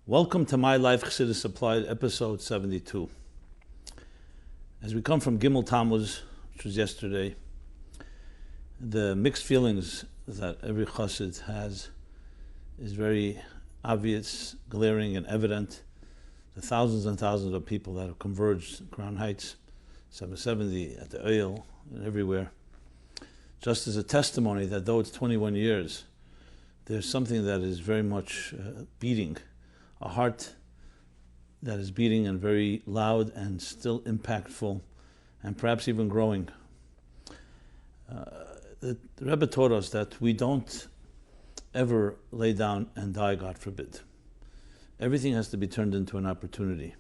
Welcome to MyLife Chassidus Applied, episode 72. As we come from Gimmel Tammuz, which was yesterday, the mixed feelings that every chassid has is very obvious, glaring, and evident. The thousands and thousands of people that have converged in Crown Heights, 770, at the Oil, and everywhere, just as a testimony that though it's 21 years, there's something that is very much beating, a heart that is beating and very loud and still impactful and perhaps even growing. The Rebbe taught us that we don't ever lay down and die, God forbid. Everything has to be turned into an opportunity.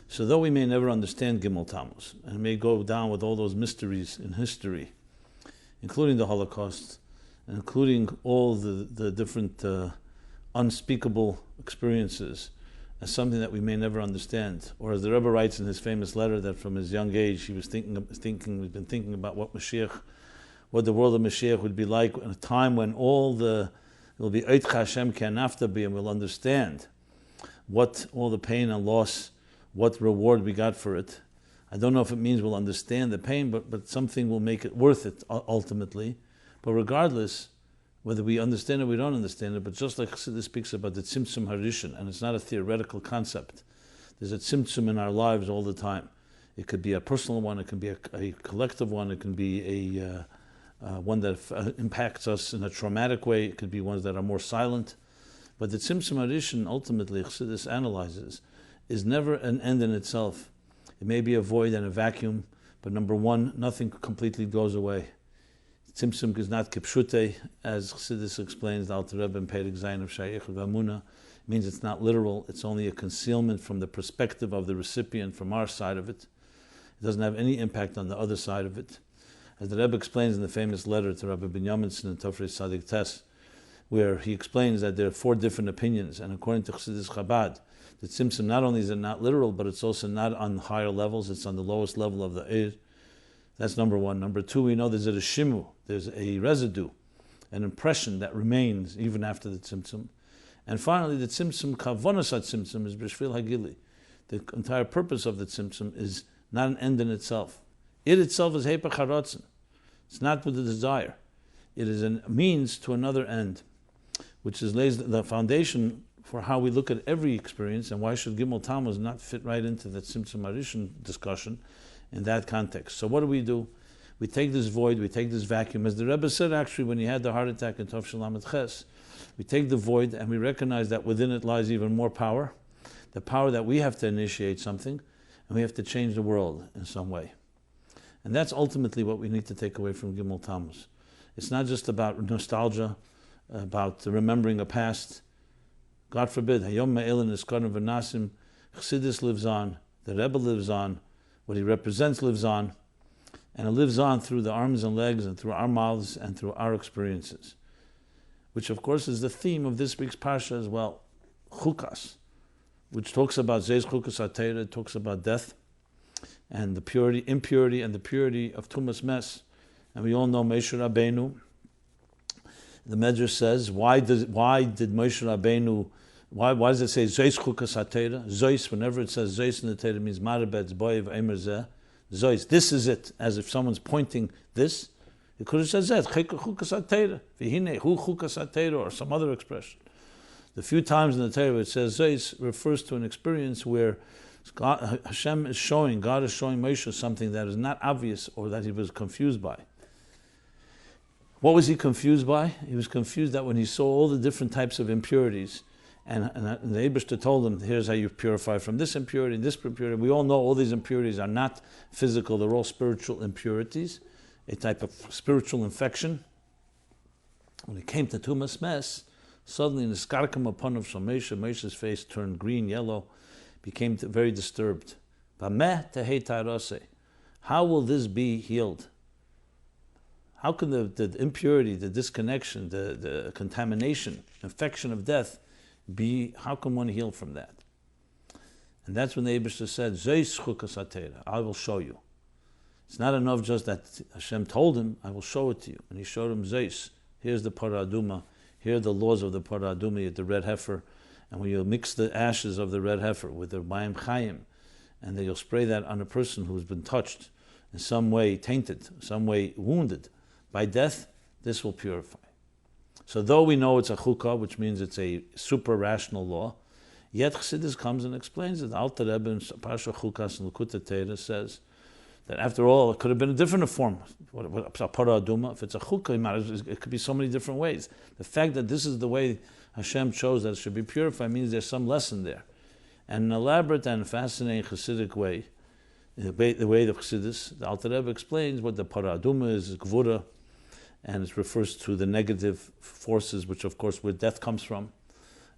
So though we may never understand Gimmel Tammuz and may go down with all those mysteries in history, including the Holocaust, including all the different unspeakable experiences, as something that we may never understand. Or as the Rebbe writes in his famous letter that from his young age he was he'd been thinking about what the world of Mashiach would be like in a time when it will be Eitcha Hashem Kanaftabi, and we'll understand what all the pain and loss, what reward we got for it. I don't know if it means we'll understand the pain, but something will make it worth it ultimately. But regardless, whether we understand it or we don't understand it, but just like Chassidus speaks about the tzimtzum harishon, and it's not a theoretical concept. There's a tzimtzum in our lives all the time. It could be a personal one, it can be a collective one, it can be a one that impacts us in a traumatic way, it could be ones that are more silent. But the tzimtzum harishon, ultimately, Chassidus analyzes, is never an end in itself. It may be a void and a vacuum, but number one, nothing completely goes away. Tzimtzum is not kipshute, as Chassidus explains, the Alter Rebbe in Perek Zayin of Shayich V'Amuna. It means it's not literal, it's only a concealment from the perspective of the recipient, from our side of it. It doesn't have any impact on the other side of it. As the Rebbe explains in the famous letter to Rabbi Binyamin in Tofrei Sadik Tes, where he explains that there are 4 different opinions, and according to Chassidus Chabad, the tzimtzum not only is it not literal, but it's also not on higher levels, it's on the lowest level of the Eir. That's number one. Number two, we know there's a shimu, there's a residue, an impression that remains even after the tzimtzum. And finally, the tzimtzum, kavonas tzimtzum, is b'shvil hagili. The entire purpose of the tzimtzum is not an end in itself. It itself is heipach haratzon. It's not with the desire. It is a means to another end, which lays the foundation for how we look at every experience, and why should Gimmel Tammuz not fit right into the tzimtzum harishon discussion in that context. So what do? We take this void, we take this vacuum. As the Rebbe said actually when he had the heart attack in Tov Shalamet Ches, we take the void and we recognize that within it lies even more power, the power that we have to initiate something, and we have to change the world in some way. And that's ultimately what we need to take away from Gimmel Tammuz. It's not just about nostalgia, about remembering a past. God forbid, Hayom Me'elin Iskarim V'Nasim, Chassidus lives on, the Rebbe lives on, what he represents lives on, and it lives on through the arms and legs and through our mouths and through our experiences, which of course is the theme of this week's parsha as well, Chukas, which talks about Zeis Chukas HaTeirah, talks about death and the impurity and the purity of Tumas Mes. And we all know Moshe Rabbeinu. The Medrash says, why did Moshe Rabbeinu, why does it say Zeis Chukas HaTeirah? Zeis, whenever it says Zeis in the Teirah, means Marabetz Boyev Eimer Zeh. Zeis, this is it, as if someone's pointing this. It could have said Zeh, Chukas HaTeirah, V'hinei, Hu Chukas HaTeirah, or some other expression. The few times in the Teirah it says Zeis refers to an experience where God is showing Moshe something that is not obvious or that he was confused by. What was he confused by? He was confused that when he saw all the different types of impurities, and the Eibishter told him, here's how you purify from this impurity, this impurity. We all know all these impurities are not physical, they're all spiritual impurities, a type of spiritual infection. When it came to Tumas Mes, suddenly in the skarkam upon of Moshe's face turned green, yellow, became very disturbed. How will this be healed? How can the impurity, the disconnection, the contamination, infection of death be, how can one heal from that? And that's when the Eibishter said, Zeis Chukas HaTeirah, I will show you. It's not enough just that Hashem told him, I will show it to you. And he showed him Zeis. Here's the Parah Aduma. Here are the laws of the Parah Aduma, the red heifer, And when you mix the ashes of the red heifer with the mayim chayim, and then you'll spray that on a person who's been touched in some way, tainted, some way wounded by death, this will purify. So though we know it's a chukah, which means it's a super rational law, yet Chassidus comes and explains it. Alter Rebbe in Parsha Chukas and Likutei Torah says that after all, it could have been a different form. If it's a chukah, it could be so many different ways. The fact that this is the way Hashem chose that it should be purified means there's some lesson there. And an elaborate and fascinating Chassidic way, the way of Chassidus, the Alter Rebbe explains what the para aduma is gvura, and it refers to the negative forces, which of course where death comes from.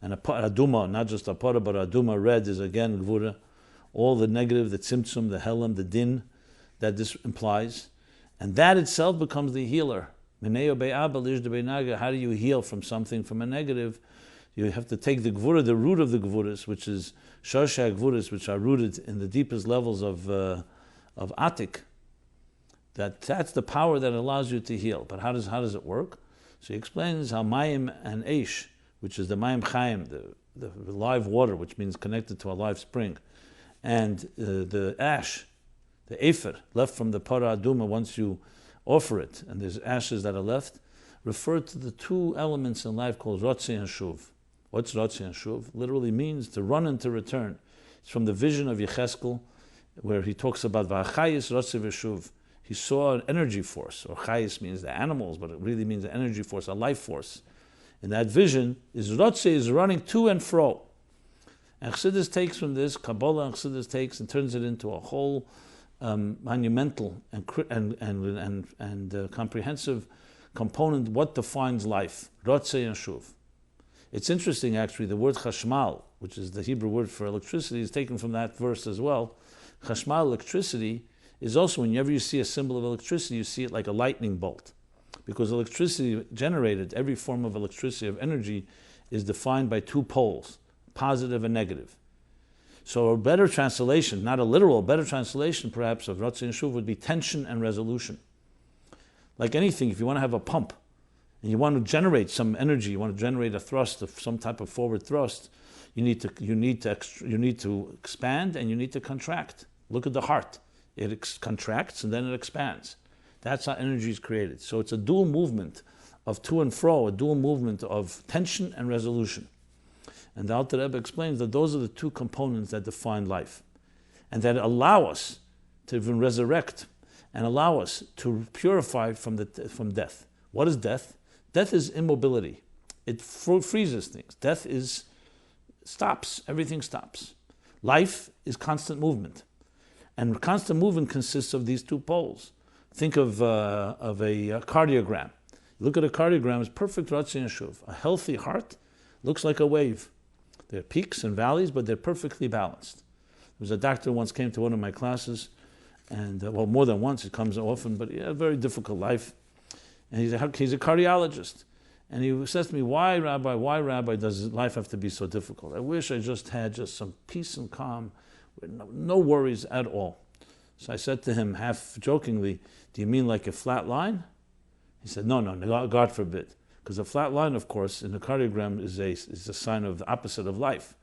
And a aduma, not just a para, but aduma, red, is again gvura. All the negative, the tzimtzum, the helam, the din, that this implies. And that itself becomes the healer. How do you heal from something, from a negative? You have to take the gvura, the root of the gvuras, which is shorsha gvuras, which are rooted in the deepest levels of atik. That's the power that allows you to heal. But how does it work? So he explains how mayim and eish, which is the mayim chayim, the live water, which means connected to a live spring, and the ash, the efer, left from the para aduma once you offer it, and there's ashes that are left, refer to the two elements in life called rotzi and shuv. What's rotzi and shuv? Literally means to run and to return. It's from the vision of Yecheskel, where he talks about v'achayis rotzi v'shuv. He saw an energy force, or chayis means the animals, but it really means an energy force, a life force. In that vision, rotzi is running to and fro. And Chassidus takes from this, Kabbalah and Chassidus takes and turns it into a whole monumental and comprehensive component, what defines life, rotzi and shuv. It's interesting actually, the word chashmal, which is the Hebrew word for electricity, is taken from that verse as well. Chashmal, electricity, is also, whenever you see a symbol of electricity, you see it like a lightning bolt. Because electricity generated, every form of electricity, of energy, is defined by two poles, positive and negative. So a better translation, not a literal, better translation perhaps of Rotzi and Shuv would be tension and resolution. Like anything, if you want to have a pump, and you want to generate some energy, you want to generate a thrust, of some type of forward thrust, you need to expand and you need to contract. Look at the heart. It contracts and then it expands. That's how energy is created. So it's a dual movement of to and fro, a dual movement of tension and resolution. And the Alter Rebbe explains that those are the two components that define life, and that allow us to even resurrect and allow us to purify from death. What is death? Death is immobility. It freezes things. Death stops. Everything stops. Life is constant movement. And constant movement consists of these two poles. Think of a cardiogram. Look at a cardiogram, it's perfect rotzi and shuv. A healthy heart looks like a wave. There are peaks and valleys, but they're perfectly balanced. There was a doctor once came to one of my classes, and more than once, it comes often, but he had a very difficult life. And he's a cardiologist. And he says to me, why, Rabbi, does life have to be so difficult? I wish I just had some peace and calm, with no worries at all. So I said to him, half jokingly, do you mean like a flat line? He said, no, God forbid. Because a flat line, of course, in the cardiogram is a sign of the opposite of life.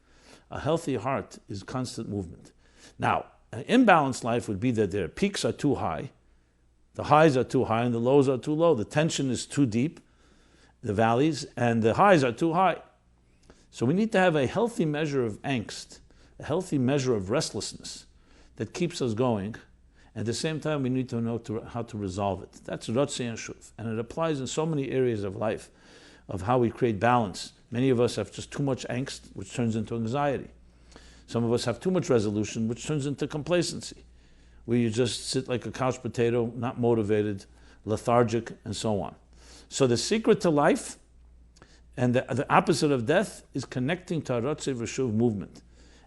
A healthy heart is constant movement. Now, an imbalanced life would be that their peaks are too high, the highs are too high, and the lows are too low. The tension is too deep, the valleys, and the highs are too high. So we need to have a healthy measure of angst, a healthy measure of restlessness that keeps us going. At the same time, we need to know how to resolve it. That's Rotzi and Shuv. And it applies in so many areas of life, of how we create balance. Many of us have just too much angst, which turns into anxiety. Some of us have too much resolution, which turns into complacency, where you just sit like a couch potato, not motivated, lethargic, and so on. So the secret to life, and the opposite of death, is connecting to a Rotzi v'Shuv movement.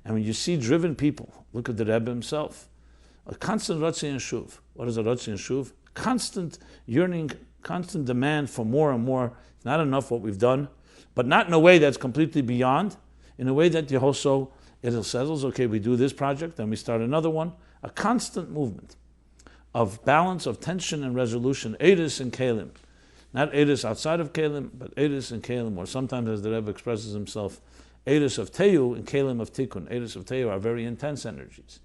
And when you see driven people, look at the Rebbe himself, a constant Rotzi and Shuv. What is a Rotzi and Shuv? Constant yearning, constant demand for more and more. It's not enough what we've done, but not in a way that's completely beyond, in a way that you also, it settles, okay, we do this project, then we start another one. A constant movement of balance, of tension and resolution, Eidus and Kalim. Not Eidus outside of Kalim, but Eidus and Kalim, or sometimes as the Rebbe expresses himself, Eris of Teyu and Kalim of Tikkun. Eris of Teyu are very intense energies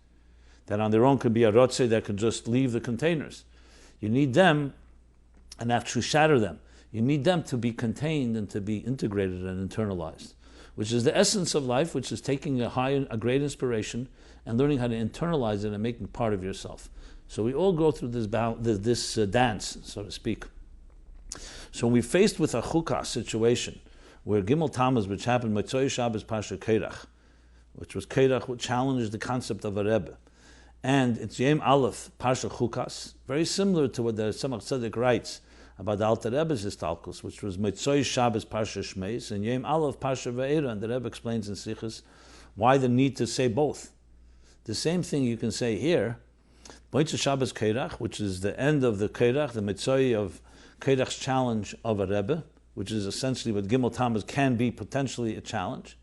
that on their own could be a rotze that could just leave the containers. You need them and actually shatter them. You need them to be contained and to be integrated and internalized, which is the essence of life, which is taking a great inspiration and learning how to internalize it and making part of yourself. So we all go through this dance, so to speak. So when we're faced with a Chukas situation, where Gimmel Tammuz, which happened Motzei Shabbos Pasha Keirach, which was Keirach, which challenged the concept of a Rebbe, and it's Yom Aleph Pasha Chukas, very similar to what the Tzemach Tzedek writes about the Alter Rebbe's Histalkus, which was Motzei Shabbos Pasha Shmeis, and Yom Aleph Pasha Ve'era, and the Rebbe explains in Sichos why the need to say both. The same thing you can say here, Motzei Shabbos Keirach, which is the end of the Keirach, the Motzei of Keirach's challenge of a Rebbe, which is essentially what Gimmel Tammuz can be potentially a challenge.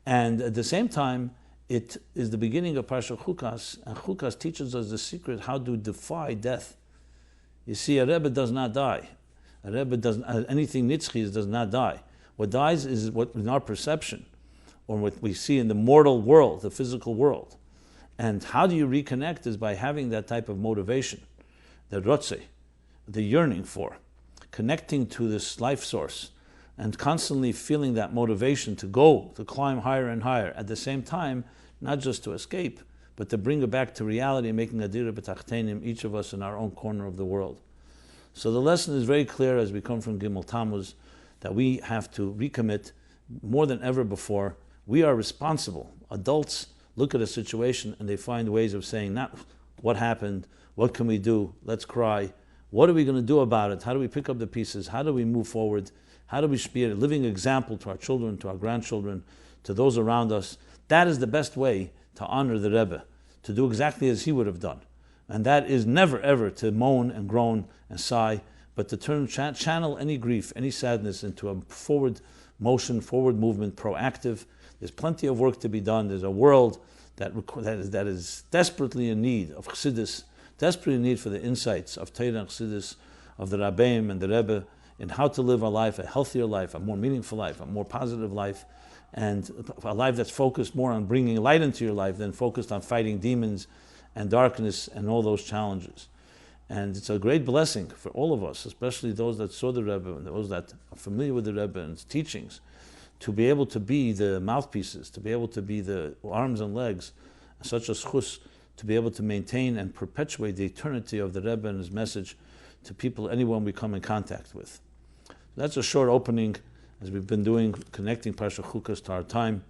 And at the same time, it is the beginning of Parsha Chukas, and Chukas teaches us the secret how to defy death. You see, a Rebbe does not die. A Rebbe does anything nitzchi does not die. What dies is what in our perception, or what we see in the mortal world, the physical world. And how do you reconnect is by having that type of motivation, the rotze, the yearning for, connecting to this life source, and constantly feeling that motivation to go, to climb higher and higher. At the same time, not just to escape, but to bring it back to reality, making a dira b'tachtenim, each of us in our own corner of the world. So the lesson is very clear as we come from Gimmel Tammuz, that we have to recommit more than ever before. We are responsible. Adults look at a situation and they find ways of saying, not what happened, what can we do, let's cry. What are we going to do about it? How do we pick up the pieces? How do we move forward? How do we be a living example to our children, to our grandchildren, to those around us? That is the best way to honor the Rebbe, to do exactly as he would have done. And that is never ever to moan and groan and sigh, but to channel any grief, any sadness into a forward motion, forward movement, proactive. There's plenty of work to be done. There's a world that is desperately in need of Chassidus, desperately in need for the insights of Torah and Chassidus, of the Rabbeim and the Rebbe, in how to live a life, a healthier life, a more meaningful life, a more positive life, and a life that's focused more on bringing light into your life than focused on fighting demons and darkness and all those challenges. And it's a great blessing for all of us, especially those that saw the Rebbe and those that are familiar with the Rebbe and his teachings, to be able to be the mouthpieces, to be able to be the arms and legs, such as chus, to be able to maintain and perpetuate the eternity of the Rebbe and his message to people, anyone we come in contact with. That's a short opening, as we've been doing, connecting Parsha Chukas to our time,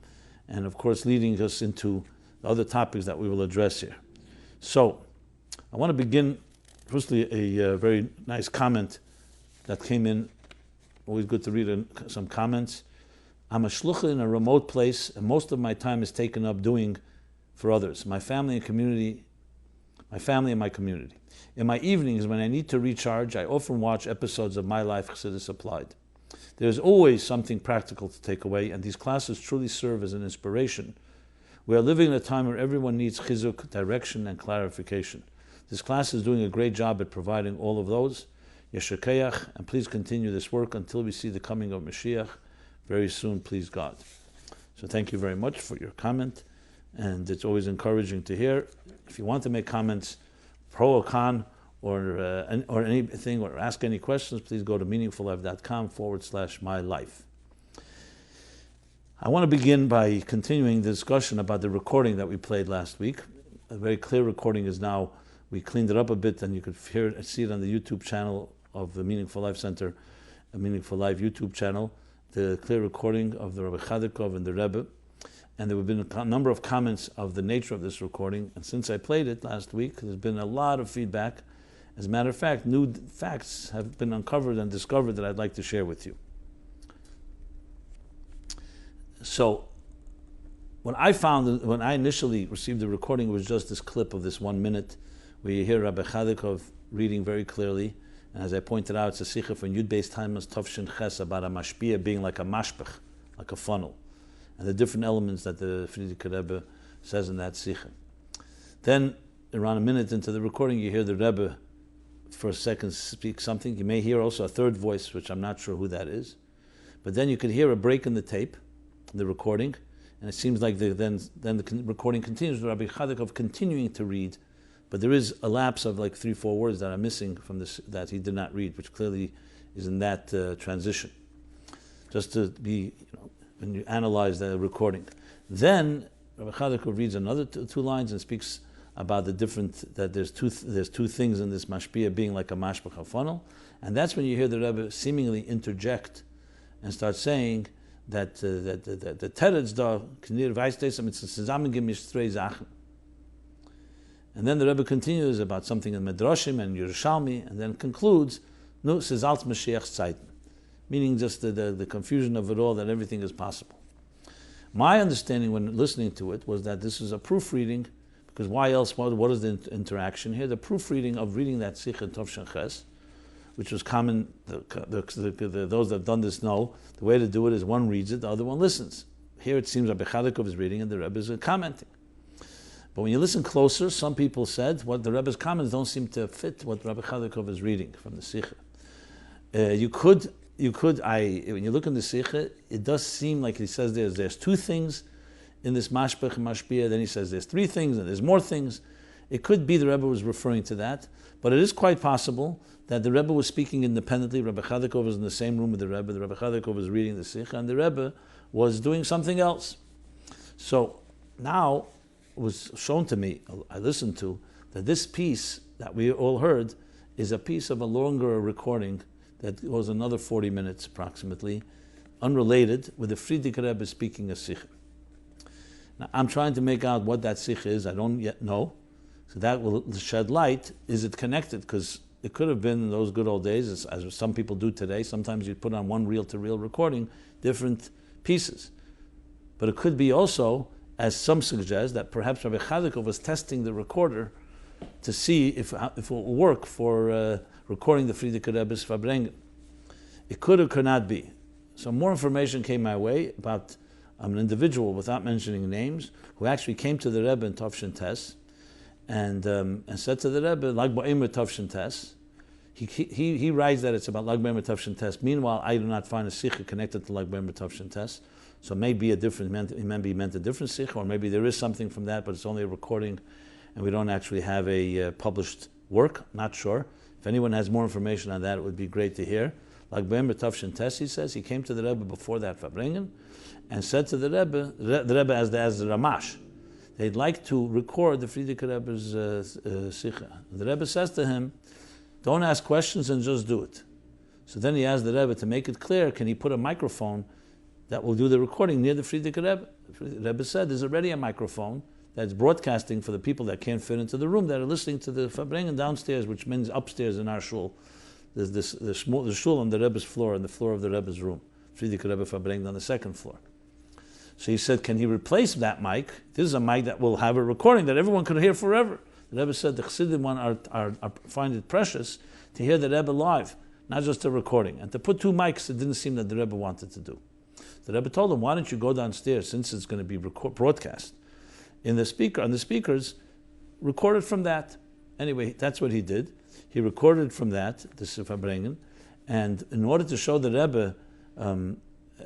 and of course leading us into the other topics that we will address here. So, I want to begin, firstly, a very nice comment that came in. Always good to read some comments. I'm a shlucha in a remote place, and most of my time is taken up doing for others, my family and my community. In my evenings, when I need to recharge, I often watch episodes of MyLife Chassidus Applied. There's always something practical to take away, and these classes truly serve as an inspiration. We are living in a time where everyone needs chizuk, direction, and clarification. This class is doing a great job at providing all of those. Yesher Keach, and please continue this work until we see the coming of Mashiach very soon, please God. So thank you very much for your comment, and it's always encouraging to hear. If you want to make comments, pro or con, or anything, or ask any questions, please go to meaningfullife.com/mylife. I want to begin by continuing the discussion about the recording that we played last week. A very clear recording is now, we cleaned it up a bit, and you could see it on the YouTube channel of the Meaningful Life Center, a Meaningful Life YouTube channel, the clear recording of the Rebbe Chadikov and the Rebbe. And there have been a number of comments of the nature of this recording. And since I played it last week, there's been a lot of feedback. As a matter of fact, new facts have been uncovered and discovered that I'd like to share with you. So, when I initially received the recording, it was just this clip of this 1 minute where you hear Rabbi Chadikov reading very clearly. And as I pointed out, it's a sikha from Yud Beis Tammuz Tovshin Ches about a mashpia being like a mashpech, like a funnel, and the different elements that the Frierdiker Rebbe says in that sikha. Then, around a minute into the recording, you hear the Rebbe for a second speak something. You may hear also a third voice, which I'm not sure who that is. But then you could hear a break in the tape, from the recording, and it seems like then the recording continues with Rabbi Chadikov continuing to read, but there is a lapse of like 3-4 words that are missing from this that he did not read, which clearly is in that transition. Just to be, when you analyze the recording, then Rabbi Chadikov reads another two lines and speaks about the different, that there's two things in this mashpia being like a mashpach, a funnel, and that's when you hear the Rebbe seemingly interject and start saying that the teretz da knir weistes mit zusammengemischt drei Sachen. And then the Rebbe continues about something in Medrashim and Yerushalmi, and then concludes, nu es alt Mashiach's Zeiten, meaning just the confusion of it all, that everything is possible. My understanding when listening to it was that this is a proofreading, because why else? What is the interaction here? The proofreading of reading that Sikh in Tov Shin Ches, which was common. Those that have done this know the way to do it is one reads it, the other one listens. Here it seems Rabbi Chadikov is reading and the Rebbe is commenting. But when you listen closer, some people said what the Rebbe's comments don't seem to fit what Rabbi Chadikov is reading from the Sikh. When you look in the Sikh, it does seem like he says there's two things in this mashpech and mashpia, then he says there's three things and there's more things. It could be the Rebbe was referring to that, but it is quite possible that the Rebbe was speaking independently. Rabbi Chadikov was in the same room with the Rebbe Chadikov was reading the Sikh, and the Rebbe was doing something else. So now it was shown to me, I listened to, that this piece that we all heard is a piece of a longer recording that goes another 40 minutes approximately, unrelated, with the Frierdiker Rebbe speaking a Sikh. Now, I'm trying to make out what that Sikh is. I don't yet know. So that will shed light. Is it connected? Because it could have been in those good old days, as some people do today. Sometimes you put on one reel-to-reel recording, different pieces. But it could be also, as some suggest, that perhaps Rabbi Chadikov was testing the recorder to see if it will work for recording the Frierdiker Rebbe's Farbrengen. It could or could not be. So more information came my way about an individual, without mentioning names, who actually came to the Rebbe in Tov Shin Tes and said to the Rebbe, Lag Ba'omer Tov Shin Tes. He writes that it's about Lag Ba'omer Tov Shin Tes. Meanwhile, I do not find a sikha connected to Lag Ba'omer Tov Shin Tes. So maybe he meant a different sikha, or maybe there is something from that, but it's only a recording, and we don't actually have a published work. Not sure. If anyone has more information on that, it would be great to hear. Lag Ba'omer Tov Shin Tes, he says, he came to the Rebbe before that Farbrengen, and said to the Rebbe as the Ramash, they'd like to record the Frierdiker Rebbe's Sikha. The Rebbe says to him, don't ask questions and just do it. So then he asked the Rebbe to make it clear, can he put a microphone that will do the recording near the Frierdiker Rebbe? The Rebbe said there's already a microphone that's broadcasting for the people that can't fit into the room, that are listening to the Farbrengen downstairs, which means upstairs in our shul. There's the shul on the Rebbe's floor, on the floor of the Rebbe's room. Frierdiker Rebbe Farbrengen on the second floor. So he said, can he replace that mic? This is a mic that will have a recording that everyone could hear forever. The Rebbe said the Chassidim find it precious to hear the Rebbe live, not just a recording. And to put two mics, it didn't seem that the Rebbe wanted to do. The Rebbe told him, why don't you go downstairs, since it's going to be broadcast on the speakers, record it from that. Anyway, that's what he did. He recorded from that, the Farbrengen, and in order to show the Rebbe,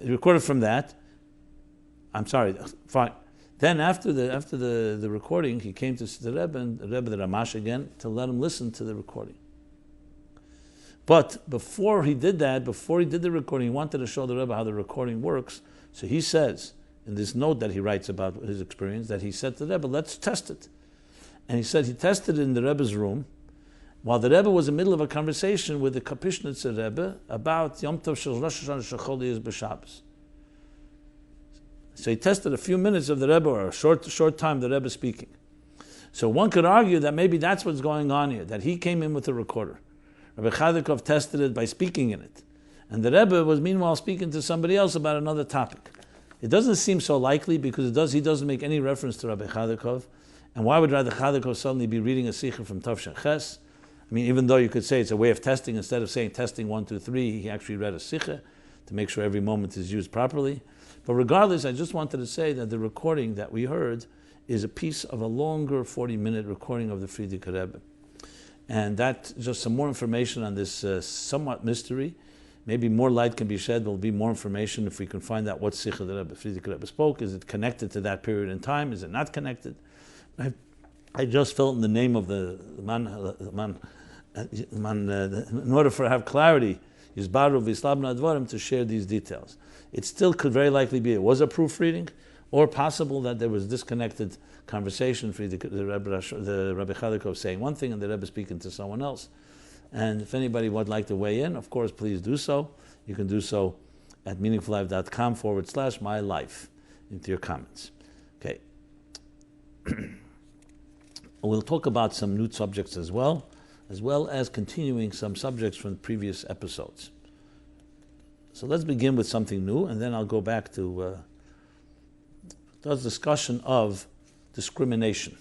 he recorded from that. I'm sorry, fine. Then after the recording, he came to the Rebbe, and the Rebbe, the Ramash again, to let him listen to the recording. But before he did the recording, he wanted to show the Rebbe how the recording works. So he says, in this note that he writes about his experience, that he said to the Rebbe, let's test it. And he said he tested it in the Rebbe's room, while the Rebbe was in the middle of a conversation with the Kapishnitzer Rebbe about Yom Tov Shel Rosh Hashanah Shel Chol Yis B'Shabbos. So he tested a few minutes of the Rebbe, or a short time the Rebbe speaking. So one could argue that maybe that's what's going on here, that he came in with a recorder. Rabbi Chadikov tested it by speaking in it. And the Rebbe was meanwhile speaking to somebody else about another topic. It doesn't seem so likely because he doesn't make any reference to Rabbi Chadikov. And why would Rabbi Chadikov suddenly be reading a sikha from Tov Shin Ches? I mean, even though you could say it's a way of testing, instead of saying testing 1, 2, 3, he actually read a sikha to make sure every moment is used properly. But regardless, I just wanted to say that the recording that we heard is a piece of a longer 40-minute recording of the Frierdiker Rebbe. And that's just some more information on this somewhat mystery. Maybe more light can be shed. There'll be more information if we can find out what sikha the Rebbe, Friedrich Rebbe spoke. Is it connected to that period in time? Is it not connected? I just felt in the name of the man, in order for have clarity, Yisbaru v'Yislabna Advarim, to share these details. It still could very likely be it was a proofreading, or possible that there was disconnected conversation. The Rebbe Chalikov saying one thing and the Rebbe speaking to someone else. And if anybody would like to weigh in, of course, please do so. You can do so at meaningfullife.com/mylife into your comments. Okay. We'll talk about some new subjects as well as continuing some subjects from previous episodes. So let's begin with something new, and then I'll go back to the discussion of discrimination.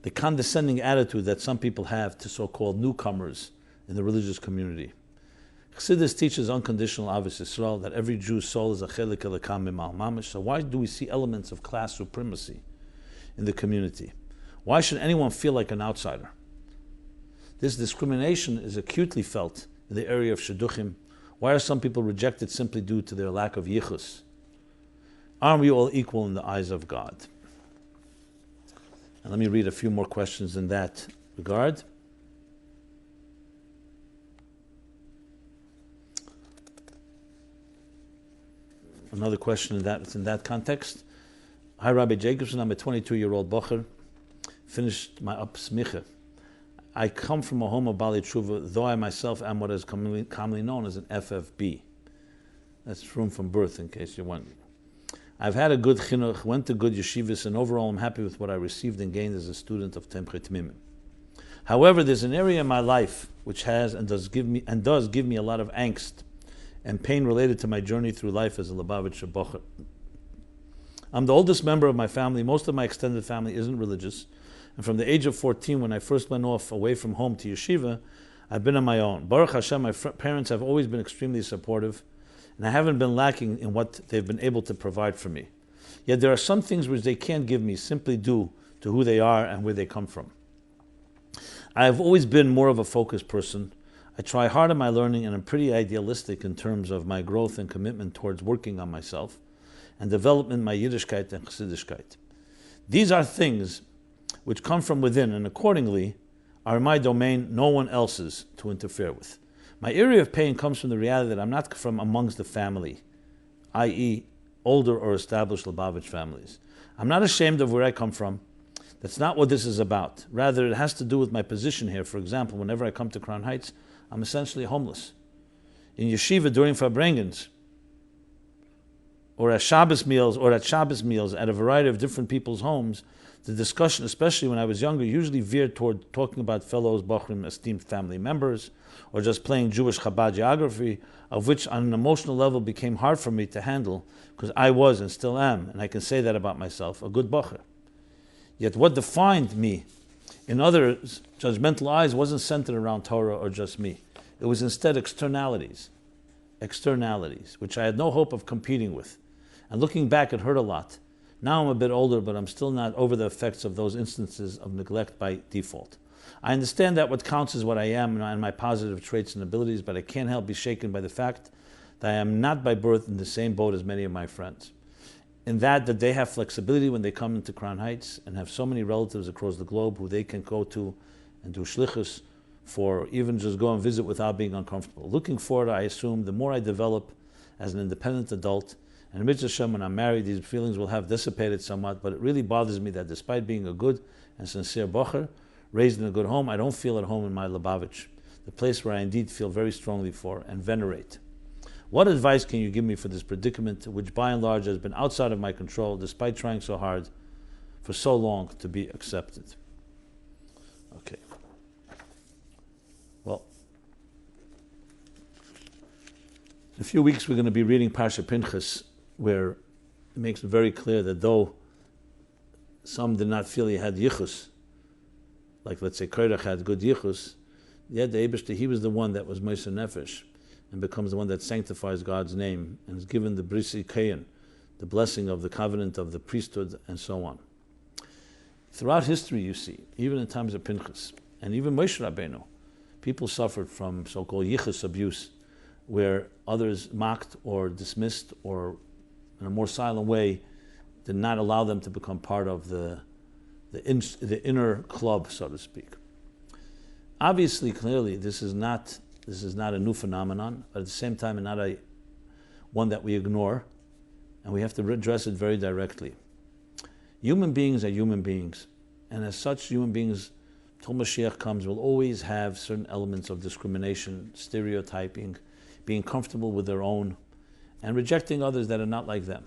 The condescending attitude that some people have to so-called newcomers in the religious community. Chassidus teaches unconditional Avos Yisrael, that every Jew's soul is a chelik elokam mimal mamish. So why do we see elements of class supremacy in the community? Why should anyone feel like an outsider? This discrimination is acutely felt in the area of shidduchim. Why are some people rejected simply due to their lack of yichus? Aren't we all equal in the eyes of God? And let me read a few more questions in that regard. Another question in that context. Hi, Rabbi Jacobson. I'm a 22-year-old bocher. Finished my smicha. I come from a home of Bali Tshuva, though I myself am what is commonly known as an FFB. That's room from birth, in case you're wondering. I've had a good chinuch, went to good yeshivas, and overall I'm happy with what I received and gained as a student of Temchet Tmimim. However, there's an area in my life which has and does give me a lot of angst and pain related to my journey through life as a Lubavitcher bocher. I'm the oldest member of my family. Most of my extended family isn't religious. And from the age of 14, when I first went off away from home to yeshiva, I've been on my own. Baruch Hashem, my parents have always been extremely supportive, and I haven't been lacking in what they've been able to provide for me. Yet there are some things which they can't give me simply due to who they are and where they come from. I have always been more of a focused person. I try hard in my learning, and I'm pretty idealistic in terms of my growth and commitment towards working on myself and development my Yiddishkeit and Chassidishkeit. These are things which come from within, and accordingly are my domain, no one else's to interfere with. My area of pain comes from the reality that I'm not from amongst the family, i.e. older or established Lubavitch families. I'm not ashamed of where I come from. That's not what this is about. Rather, it has to do with my position here. For example, whenever I come to Crown Heights, I'm essentially homeless. In yeshiva during Farbrengens, or at Shabbos meals at a variety of different people's homes, the discussion, especially when I was younger, usually veered toward talking about fellows, bochrim, esteemed family members, or just playing Jewish Chabad geography, of which on an emotional level became hard for me to handle, because I was and still am, and I can say that about myself, a good bocher. Yet what defined me in others' judgmental eyes wasn't centered around Torah or just me. It was instead externalities, which I had no hope of competing with. And looking back, it hurt a lot. Now I'm a bit older, but I'm still not over the effects of those instances of neglect by default. I understand that what counts is what I am and my positive traits and abilities, but I can't help be shaken by the fact that I am not by birth in the same boat as many of my friends. In that they have flexibility when they come into Crown Heights and have so many relatives across the globe who they can go to and do shlichus for, even just go and visit without being uncomfortable. Looking forward, I assume the more I develop as an independent adult, and in Mitzvah Hashem, when I'm married, these feelings will have dissipated somewhat, but it really bothers me that despite being a good and sincere bocher, raised in a good home, I don't feel at home in my Lubavitch, the place where I indeed feel very strongly for and venerate. What advice can you give me for this predicament, which by and large has been outside of my control, despite trying so hard for so long to be accepted? Okay. Well, in a few weeks we're going to be reading Parsha Pinchas, where it makes it very clear that though some did not feel he had yichus, like let's say Korach had good yichus, yet the Eibishter, he was the one that was Meiser Nefesh, and becomes the one that sanctifies God's name, and is given the Brisi Kayan, the blessing of the covenant of the priesthood, and so on. Throughout history, you see, even in times of Pinchas, and even Moshe Rabbeinu, people suffered from so-called yichus abuse, where others mocked or dismissed or in a more silent way did not allow them to become part of the inner club, so to speak. Obviously, clearly, this is not a new phenomenon, but at the same time, not one that we ignore, and we have to address it very directly. Human beings are human beings, and as such, human beings, till Mashiach comes, will always have certain elements of discrimination, stereotyping, being comfortable with their own, and rejecting others that are not like them.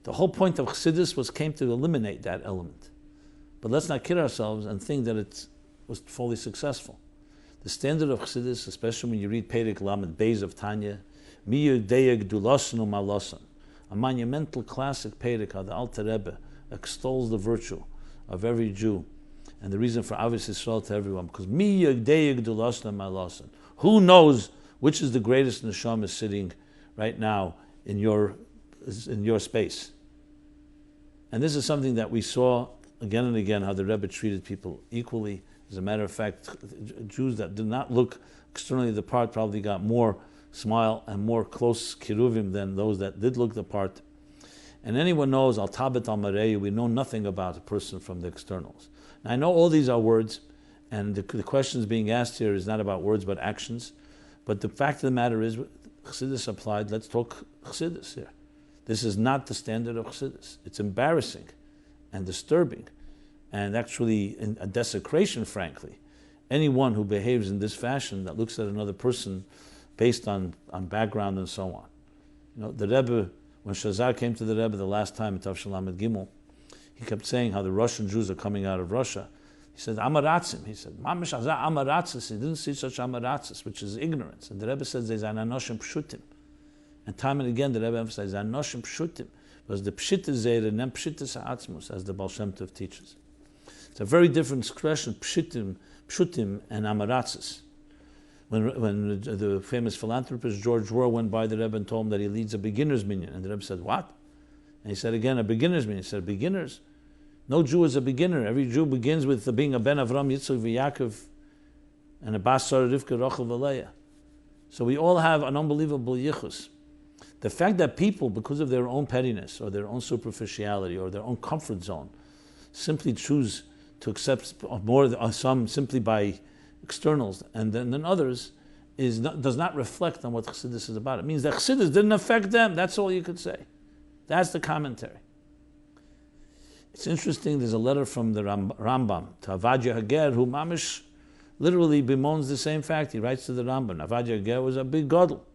The whole point of Chassidus came to eliminate that element. But let's not kid ourselves and think that it was fully successful. The standard of Chassidus, especially when you read Perek Lamed Beis of Tanya, Mi Yudei Gdulosan u'Malosan, a monumental classic Perek, how the Alter Rebbe extols the virtue of every Jew, and the reason for Avos Yisrael to everyone, because Mi Yudei Gdulosan u'Malosan, who knows which is the greatest neshama sitting right now in your space? And this is something that we saw again and again, how the Rebbe treated people equally. As a matter of fact, Jews that did not look externally the part probably got more smile and more close kiruvim than those that did look the part. And anyone knows, al tabet al marei, we know nothing about a person from the externals. Now I know all these are words, and the questions being asked here is not about words but actions. But the fact of the matter is, Chassidus Applied, let's talk Chassidus here. This is not the standard of Chassidus. It's embarrassing and disturbing, and actually a desecration, frankly. Anyone who behaves in this fashion, that looks at another person based on background and so on. You know, the Rebbe, when Shazar came to the Rebbe the last time in Tavshel Lamed Gimmel, he kept saying how the Russian Jews are coming out of Russia. He said, Amaratzim. He said, Mamish Azah Amaratzis. He didn't see such Amaratzis, which is ignorance. And the Rebbe says, there's an Anoshim Pshutim. And time and again, the Rebbe emphasizes, Anoshim Pshutim. Because the Pshit is there, and then Pshit is Ha'atzmus, as the Baal Shem Tov teaches. It's a very different expression, Pshutim and Amaratzis. When the famous philanthropist George Rohr went by the Rebbe and told him that he leads a beginner's minyan, and the Rebbe said, what? And he said again, a beginner's minyan. He said, beginners? No Jew is a beginner. Every Jew begins with being a ben Avram, Yitzchak, V'Yaakov, and a bas Sarah, Rivka, Rachel, V'Leah. So we all have an unbelievable yichus. The fact that people, because of their own pettiness or their own superficiality or their own comfort zone, simply choose to accept more, some simply by externals, and then others, does not reflect on what Chassidus is about. It means that Chassidus didn't affect them. That's all you could say. That's the commentary. It's interesting, there's a letter from the Rambam to Avadia Hager, who mamish literally bemoans the same fact. He writes to the Rambam, Avadia Hager was a big gadol,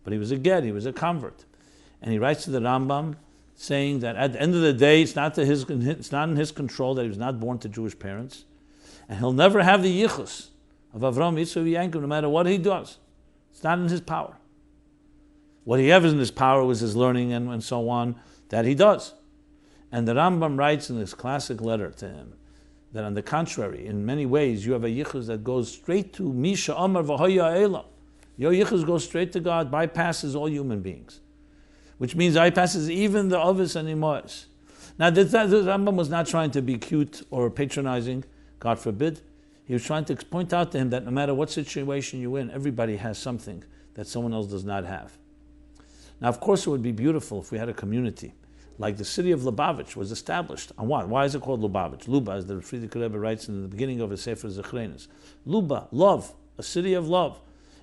but he was a ger, he was a convert. And he writes to the Rambam saying that at the end of the day, it's not in his control that he was not born to Jewish parents, and he'll never have the yichus of Avram, Yitzchak, Yaakov, no matter what he does. It's not in his power. What he has in his power was his learning and so on, that he does. And the Rambam writes in this classic letter to him that on the contrary, in many ways, you have a yichus that goes straight to Misha Amar V'Hoya Elam. Your yichus goes straight to God, bypasses all human beings, which means bypasses even the Avos and Imos. Now, the Rambam was not trying to be cute or patronizing, God forbid. He was trying to point out to him that no matter what situation you're in, everybody has something that someone else does not have. Now, of course, it would be beautiful if we had a community like the city of Lubavitch was established. On what? Why is it called Lubavitch? Luba, as the Friedrich Rebbe writes in the beginning of his Sefer Zechrenis. Luba, love, a city of love,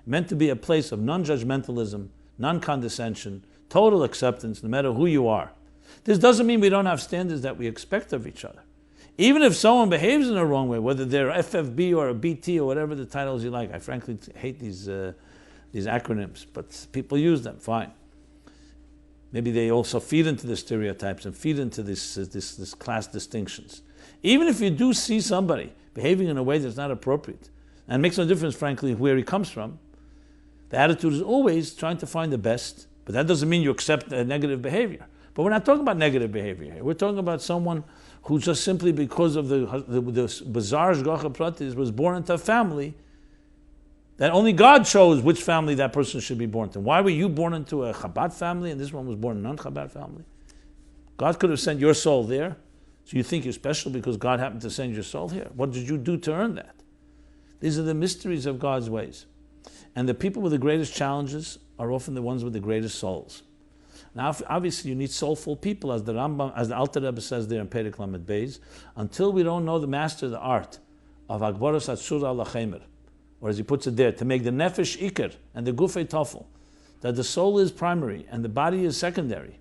meant to be a place of non-judgmentalism, non-condescension, total acceptance, no matter who you are. This doesn't mean we don't have standards that we expect of each other. Even if someone behaves in a wrong way, whether they're FFB or a BT or whatever the titles you like, I frankly hate these acronyms, but people use them, fine. Maybe they also feed into the stereotypes and feed into this class distinctions. Even if you do see somebody behaving in a way that's not appropriate, and it makes no difference, frankly, where he comes from, the attitude is always trying to find the best, but that doesn't mean you accept negative behavior. But we're not talking about negative behavior here. We're talking about someone who just simply because of the bizarre shgacha pratis was born into a family that only God chose which family that person should be born to. Why were you born into a Chabad family and this one was born in a non-Chabad family? God could have sent your soul there So you think you're special because God happened to send your soul here? What did you do to earn that? These are the mysteries of God's ways. And the people with the greatest challenges are often the ones with the greatest souls. Now, obviously, you need soulful people, as the Rambam, as the Alter Rebbe says there in Perek Lamed Beis, until we don't know the master, the art of Agboros Atzura Lachemer, or as he puts it there, to make the nefesh ikar and the gufei tafel, that the soul is primary and the body is secondary,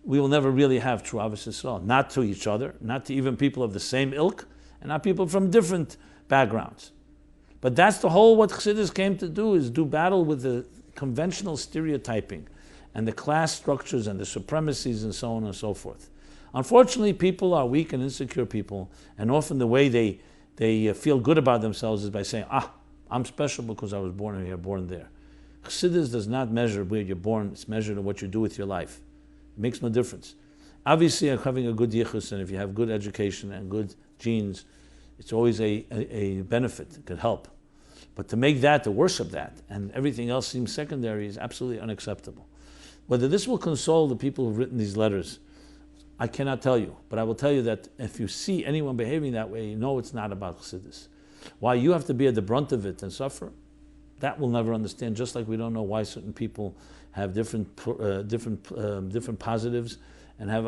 we will never really have true Avos Yisrael. Not to each other, not to even people of the same ilk, and not people from different backgrounds. But that's the whole what Chassidus came to do, is do battle with the conventional stereotyping and the class structures and the supremacies and so on and so forth. Unfortunately, people are weak and insecure people, and often the way they feel good about themselves is by saying, I'm special because I was born here, born there. Chassidus does not measure where you're born, it's measured on what you do with your life. It makes no difference. Obviously, having a good yichus, and if you have good education and good genes, it's always a benefit, it could help. But to make that, to worship that, and everything else seems secondary is absolutely unacceptable. Whether this will console the people who've written these letters, I cannot tell you. But I will tell you that if you see anyone behaving that way, you know it's not about Chassidus. Why you have to bear the brunt of it and suffer, that we'll never understand, just like we don't know why certain people have different positives and have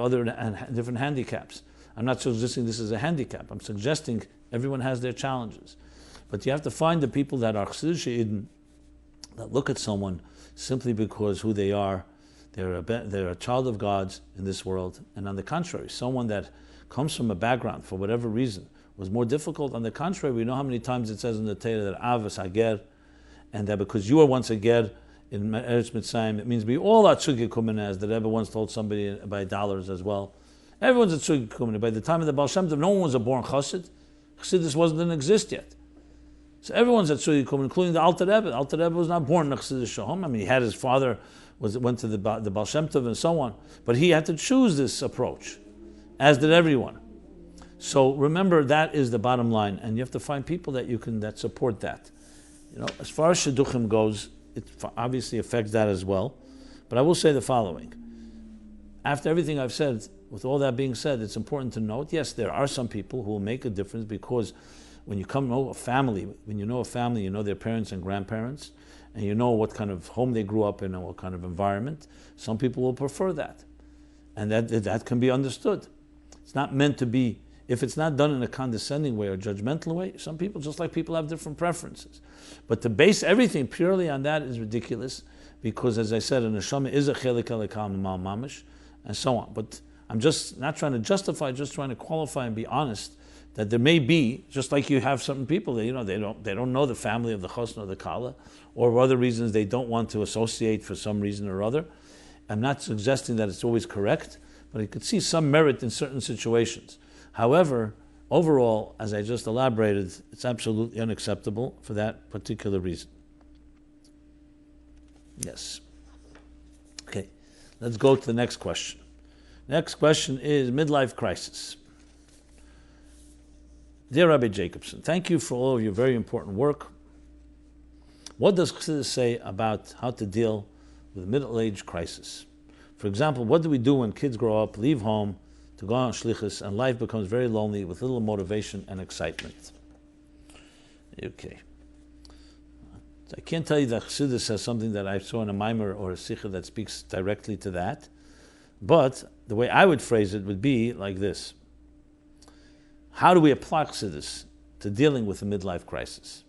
different handicaps. I'm not suggesting this is a handicap. I'm suggesting everyone has their challenges. But you have to find the people that are Chassidish Eden, that look at someone simply because who they are, they're a child of God's in this world. And on the contrary, someone that comes from a background, for whatever reason, was more difficult. On the contrary, we know how many times it says in the Torah that Avos Hager, and that because you were once a Ger in Eretz Mitzrayim, it means we all are Tzugi Kumene, as the Rebbe once told somebody by dollars as well. Everyone's a Tzugi Kumene. By the time of the Baal Shem Tov, no one was a born Chassid. Chassidus didn't exist yet. So everyone's at Tzugi Kumene, including the Alter Rebbe. The Alter Rebbe was not born in Chassidus Shahom. I mean, he had his father, went to the Baal Shem Tov and so on. But he had to choose this approach, as did everyone. So remember, that is the bottom line, and you have to find people that support that. As far as shidduchim goes, it obviously affects that as well. But I will say the following: after everything I've said, with all that being said, it's important to note, yes, there are some people who will make a difference, because when you know a family, you know their parents and grandparents, and you know what kind of home they grew up in and what kind of environment. Some people will prefer that, and that can be understood. It's not meant to be. If it's not done in a condescending way or judgmental way, some people, just like people, have different preferences. But to base everything purely on that is ridiculous, because, as I said, a neshama is a chelik elikam mal mamish, and so on. But I'm just not trying to justify, just trying to qualify and be honest that there may be, just like you have certain people that they don't know the family of the chosn or the kala, or for other reasons they don't want to associate for some reason or other. I'm not suggesting that it's always correct, but I could see some merit in certain situations. However, overall, as I just elaborated, it's absolutely unacceptable for that particular reason. Yes. Okay, let's go to the next question. Next question is midlife crisis. Dear Rabbi Jacobson, thank you for all of your very important work. What does Chassidus say about how to deal with middle-age crisis? For example, what do we do when kids grow up, leave home, to go on shlichus, and life becomes very lonely with little motivation and excitement? Okay. I can't tell you that Chassidus has something that I saw in a mimer or a sikha that speaks directly to that, but the way I would phrase it would be like this. How do we apply Chassidus to dealing with the midlife crisis?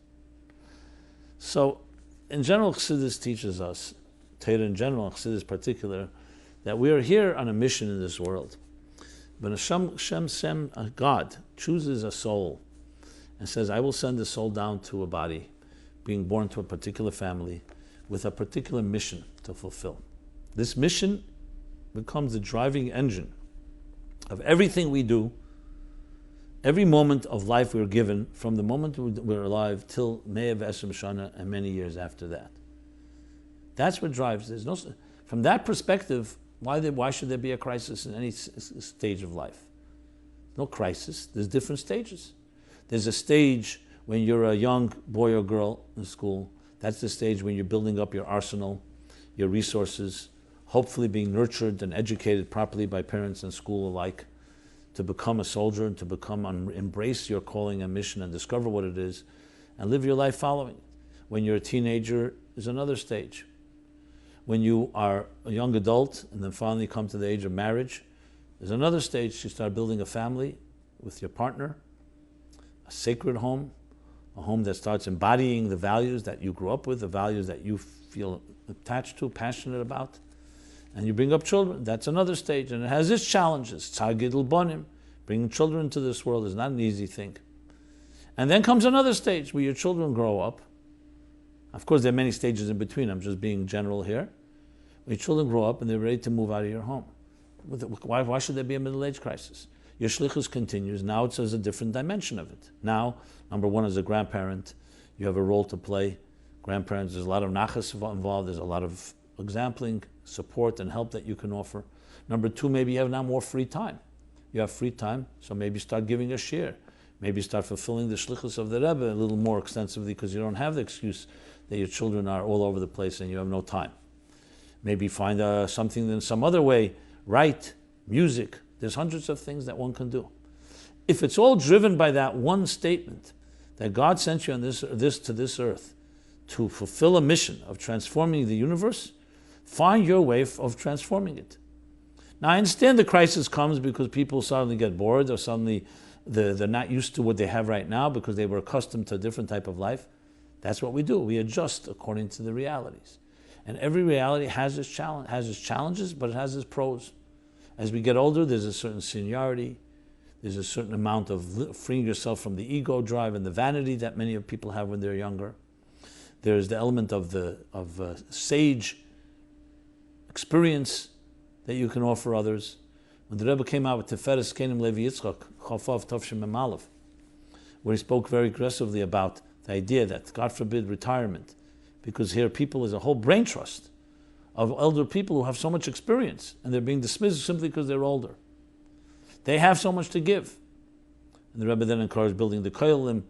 So, in general, Chassidus teaches us, Torah in general, Chassidus in particular, that we are here on a mission in this world. When God chooses a soul and says, I will send the soul down to a body, being born to a particular family, with a particular mission to fulfill. This mission becomes the driving engine of everything we do, every moment of life we're given, from the moment we're alive till Me'ev Esrim Shana and many years after that. That's what drives. From that perspective, why should there be a crisis in any stage of life? No crisis. There's different stages. There's a stage when you're a young boy or girl in school. That's the stage when you're building up your arsenal, your resources, hopefully being nurtured and educated properly by parents and school alike, to become a soldier and to embrace your calling and mission and discover what it is and live your life following it. When you're a teenager is another stage. When you are a young adult and then finally come to the age of marriage, there's another stage. You start building a family with your partner, a sacred home, a home that starts embodying the values that you grew up with, the values that you feel attached to, passionate about. And you bring up children. That's another stage. And it has its challenges. Tzagidul bonim. Bringing children into this world is not an easy thing. And then comes another stage where your children grow up. Of course, there are many stages in between. I'm just being general here. When your children grow up and they're ready to move out of your home. Why should there be a middle-age crisis? Your shlichus continues. Now it's a different dimension of it. Now, number one, as a grandparent, you have a role to play. Grandparents, there's a lot of nachas involved. There's a lot of exampling, support, and help that you can offer. Number two, maybe you have now more free time. You have free time, so maybe start giving a share. Maybe start fulfilling the shlichus of the Rebbe a little more extensively because you don't have the excuse that your children are all over the place and you have no time. Maybe find something in some other way, write, music. There's hundreds of things that one can do. If it's all driven by that one statement that God sent you on this to this earth to fulfill a mission of transforming the universe, find your way of transforming it. Now, I understand the crisis comes because people suddenly get bored or suddenly they're not used to what they have right now because they were accustomed to a different type of life. That's what we do. We adjust according to the realities. And every reality has its challenges, but it has its pros. As we get older, there's a certain seniority. There's a certain amount of freeing yourself from the ego drive and the vanity that many of people have when they're younger. There's the element of sage experience that you can offer others. When the Rebbe came out with Teferes Kenim Levi Yitzchak, Chofav Tovshim MyLife, where he spoke very aggressively about the idea that, God forbid, retirement, because here there's a whole brain trust of elder people who have so much experience, and they're being dismissed simply because they're older. They have so much to give. And the Rebbe then encouraged building the koilim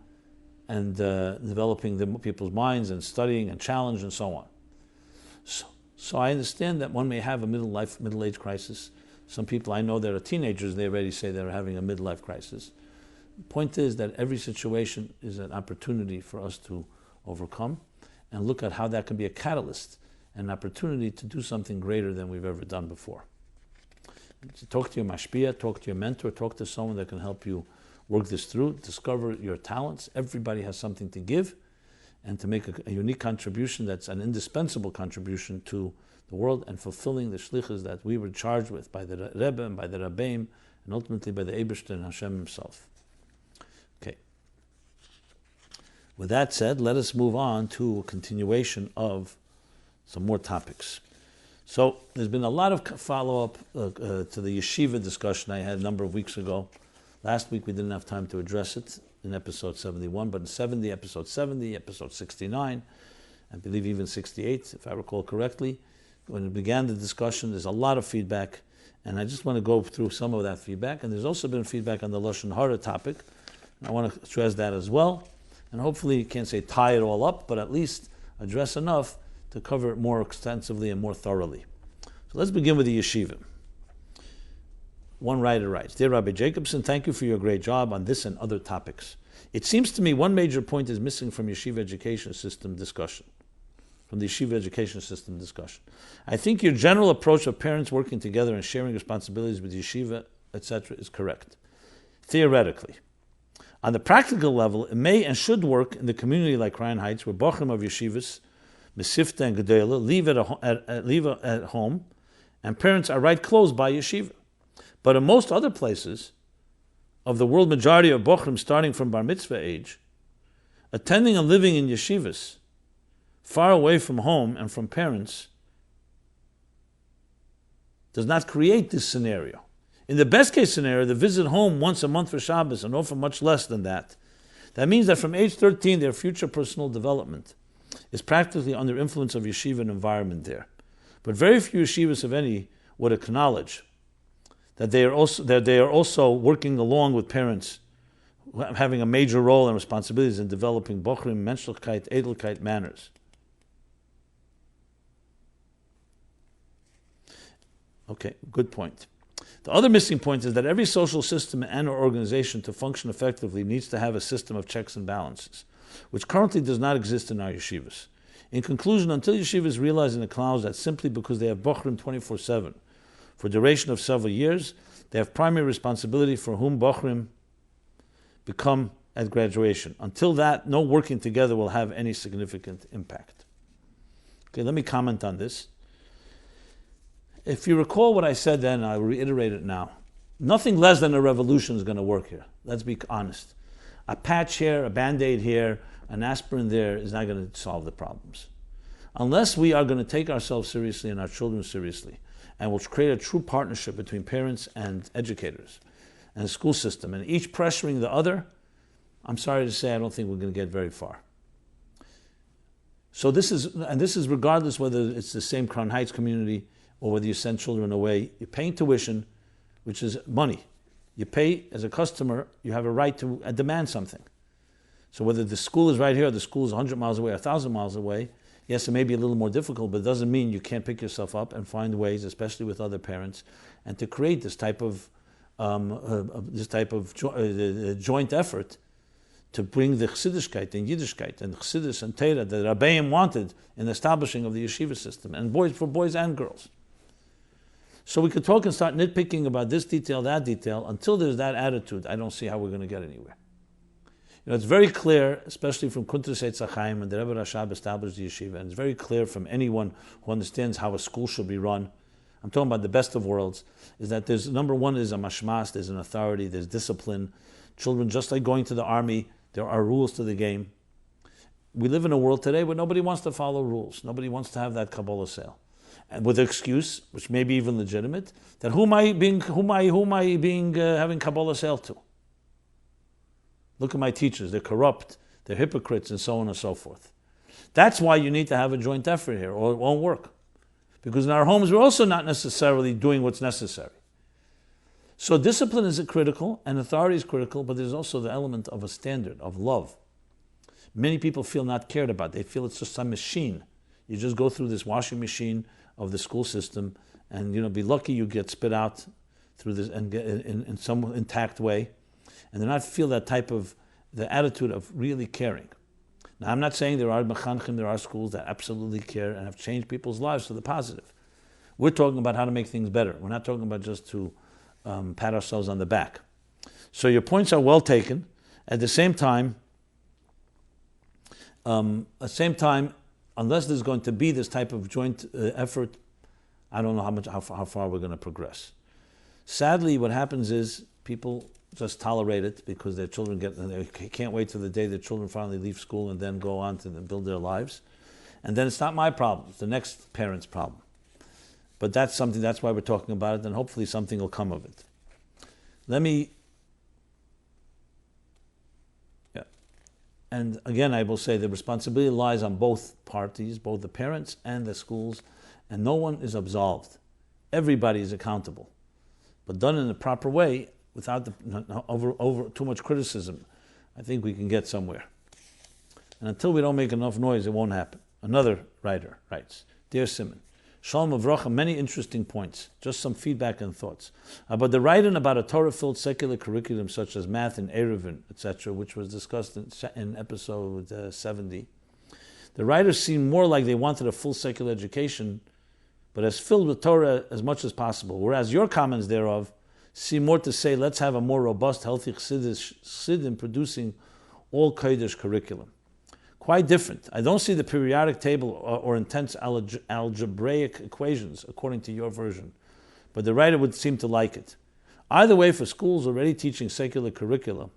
and developing the people's minds and studying and challenge and so on. So I understand that one may have a middle-age crisis. Some people I know that are teenagers, they already say they're having a midlife crisis. The point is that every situation is an opportunity for us to overcome and look at how that can be a catalyst, an opportunity to do something greater than we've ever done before. So talk to your mashpia, talk to your mentor, talk to someone that can help you work this through, discover your talents. Everybody has something to give, and to make a unique contribution that's an indispensable contribution to the world and fulfilling the shlichus that we were charged with by the Rebbe and by the Rabbeim and ultimately by the Eibishter and Hashem himself. Okay. With that said, let us move on to a continuation of some more topics. So there's been a lot of follow-up to the yeshiva discussion I had a number of weeks ago. Last week we didn't have time to address it in episode 71, but in episode 70, episode 69, I believe even 68, if I recall correctly, when we began the discussion, there's a lot of feedback, and I just want to go through some of that feedback. And there's also been feedback on the Lashon hara topic, and I want to address that as well. And hopefully, you can't say tie it all up, but at least address enough to cover it more extensively and more thoroughly. So let's begin with the yeshiva. One writer writes, Dear Rabbi Jacobson, thank you for your great job on this and other topics. It seems to me one major point is missing from yeshiva education system discussion. I think your general approach of parents working together and sharing responsibilities with yeshiva, etc., is correct. Theoretically. On the practical level, it may and should work in the community like Ryan Heights, where bochum of yeshivas, mesifta and gedela, leave at home, and parents are right close by yeshiva. But in most other places of the world, majority of bochum starting from bar mitzvah age, attending and living in yeshivas, far away from home and from parents, does not create this scenario. In the best case scenario, they visit home once a month for Shabbos and often much less than that. That means that from age 13, their future personal development is practically under influence of yeshiva and environment there. But very few yeshivas, if any, would acknowledge that they are also working along with parents, having a major role and responsibilities in developing bochrim, menschlichkeit, edelkeit manners. Okay, good point. The other missing point is that every social system and or organization to function effectively needs to have a system of checks and balances, which currently does not exist in our yeshivas. In conclusion, until yeshivas realize in the clouds that simply because they have bochrim 24/7 for a duration of several years, they have primary responsibility for whom bochrim become at graduation. Until that, no working together will have any significant impact. Okay, let me comment on this. If you recall what I said then, I'll reiterate it now. Nothing less than a revolution is going to work here. Let's be honest. A patch here, a Band-Aid here, an aspirin there is not going to solve the problems. Unless we are going to take ourselves seriously and our children seriously, and we'll create a true partnership between parents and educators and the school system, and each pressuring the other, I'm sorry to say I don't think we're going to get very far. So this is regardless whether it's the same Crown Heights community or whether you send children away. You're paying tuition, which is money. You pay as a customer, you have a right to demand something. So whether the school is right here or the school is 100 miles away or 1,000 miles away, yes, it may be a little more difficult, but it doesn't mean you can't pick yourself up and find ways, especially with other parents, and to create this type of joint effort to bring the Chassidishkeit and Yiddishkeit and Chassidus and Torah that Rebbeim wanted in the establishing of the yeshiva system, and for boys and girls. So we could talk and start nitpicking about this detail, that detail. Until there's that attitude, I don't see how we're going to get anywhere. It's very clear, especially from Kuntres Eitz HaChaim and the Rebbe Rashab established the yeshiva, and it's very clear from anyone who understands how a school should be run. I'm talking about the best of worlds, is that there's, number one is a mashmas, there's an authority, there's discipline. Children, just like going to the army, there are rules to the game. We live in a world today where nobody wants to follow rules. Nobody wants to have that Kabbalah sale. And with the excuse, which may be even legitimate, that who am I having Kabbalah sale to? Look at my teachers, they're corrupt, they're hypocrites, and so on and so forth. That's why you need to have a joint effort here, or it won't work. Because in our homes, we're also not necessarily doing what's necessary. So discipline is critical, and authority is critical, but there's also the element of a standard, of love. Many people feel not cared about. They feel it's just some machine. You just go through this washing machine of the school system, and be lucky you get spit out through this and get in some intact way. And they not feel that type of, the attitude of really caring. Now, I'm not saying there are mechanchim, there are schools that absolutely care and have changed people's lives for the positive. We're talking about how to make things better. We're not talking about just to pat ourselves on the back. So your points are well taken. At the same time, unless there's going to be this type of joint effort, I don't know how far we're going to progress. Sadly, what happens is people just tolerate it because their children they can't wait till the day their children finally leave school and then go on to build their lives. And then it's not my problem, it's the next parent's problem. But that's why we're talking about it, and hopefully something will come of it. And again, I will say the responsibility lies on both parties, both the parents and the schools, and no one is absolved. Everybody is accountable. But done in the proper way, without over too much criticism, I think we can get somewhere. And until we don't make enough noise, it won't happen. Another writer writes, Dear Simon, Shalom Avrocha, many interesting points, just some feedback and thoughts. About the writing about a Torah-filled secular curriculum such as math and Eruvin, etc., which was discussed in episode 70. The writers seemed more like they wanted a full secular education, but as filled with Torah as much as possible, whereas your comments thereof seem more to say, let's have a more robust, healthy Chassidim producing all Kodesh curriculum. Quite different. I don't see the periodic table or intense algebraic equations, according to your version, but the writer would seem to like it. Either way, for schools already teaching secular curriculum,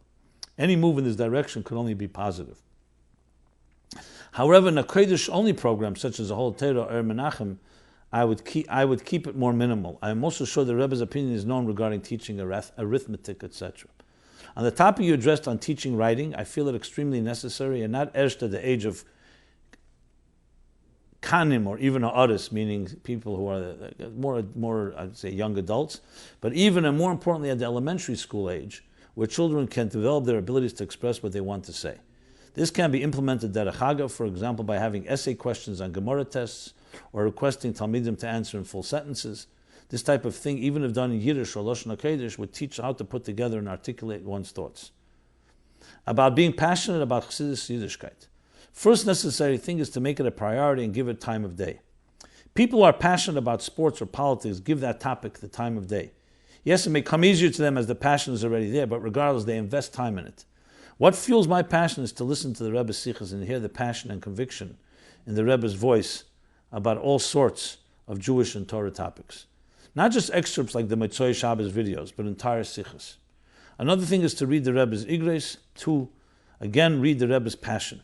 any move in this direction could only be positive. However, in a Kodesh-only program, such as a whole Torah or Menachem, I would keep it more minimal. I am also sure the Rebbe's opinion is known regarding teaching arithmetic, etc. On the topic you addressed on teaching writing, I feel it extremely necessary and not erst at the age of kanim or even ha'aris, meaning people who are more I'd say young adults, but even and more importantly at the elementary school age, where children can develop their abilities to express what they want to say. This can be implemented derech hagav, for example, by having essay questions on Gemara tests, or requesting Talmidim to answer in full sentences. This type of thing, even if done in Yiddish or Lashon HaKodesh, would teach how to put together and articulate one's thoughts. About being passionate about Chassidus Yiddishkeit. First necessary thing is to make it a priority and give it time of day. People who are passionate about sports or politics give that topic the time of day. Yes, it may come easier to them as the passion is already there, but regardless, they invest time in it. What fuels my passion is to listen to the Rebbe's sichos and hear the passion and conviction in the Rebbe's voice about all sorts of Jewish and Torah topics. Not just excerpts like the Motzei Shabbos videos, but entire sichos. Another thing is to read the Rebbe's igres, to, again, read the Rebbe's passion.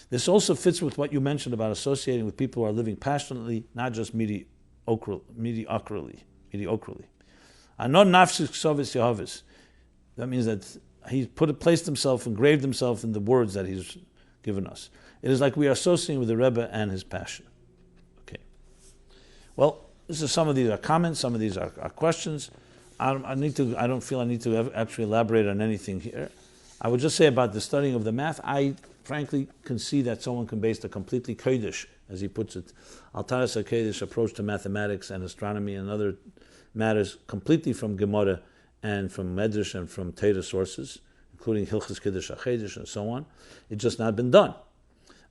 This also fits with what you mentioned about associating with people who are living passionately, not just mediocrely. Anon nafshis ksovis yehovis. That means that he placed himself, engraved himself in the words that he's given us. It is like we are associating with the Rebbe and his passion. Okay. Well, some of these are comments, some of these are questions. I don't feel I need to actually elaborate on anything here. I would just say about the studying of the math, I frankly can see that someone can base a completely Kodesh, as he puts it, Altaras HaKodesh approach to mathematics and astronomy and other matters completely from Gemara and from Medrash and from Torah sources, including Hilchos Kiddush HaChedesh and so on. It's just not been done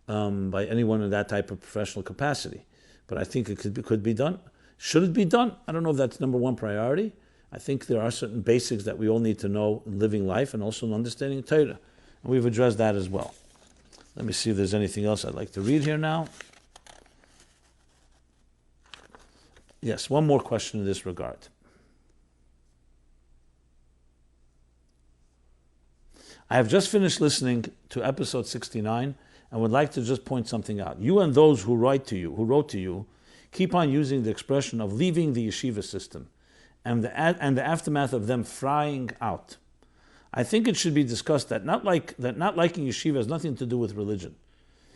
by anyone in that type of professional capacity. But I think it could be done. Should it be done? I don't know if that's number one priority. I think there are certain basics that we all need to know in living life and also in understanding Torah. And we've addressed that as well. Let me see if there's anything else I'd like to read here now. Yes, one more question in this regard. I have just finished listening to episode 69 and would like to just point something out. You and those who wrote to you, keep on using the expression of leaving the yeshiva system and the aftermath of them frying out. I think it should be discussed that not liking yeshiva has nothing to do with religion.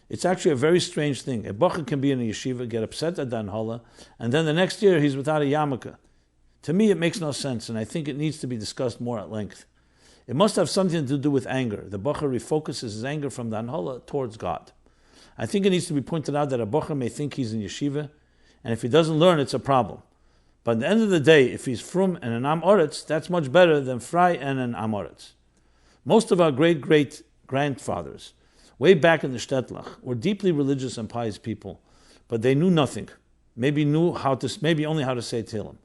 It's actually a very strange thing. A bacher can be in a yeshiva, get upset at the hara, and then the next year he's without a yarmulke. To me, it makes no sense, and I think it needs to be discussed more at length. It must have something to do with anger. The bacher refocuses his anger from the hara towards God. I think it needs to be pointed out that a bacher may think he's in yeshiva, and if he doesn't learn, it's a problem. But at the end of the day, if he's frum and an am oretz, that's much better than fry and an am oretz. Most of our great-great-grandfathers, way back in the Shtetlach, were deeply religious and pious people, but they knew nothing. Maybe only how to say Tehillim.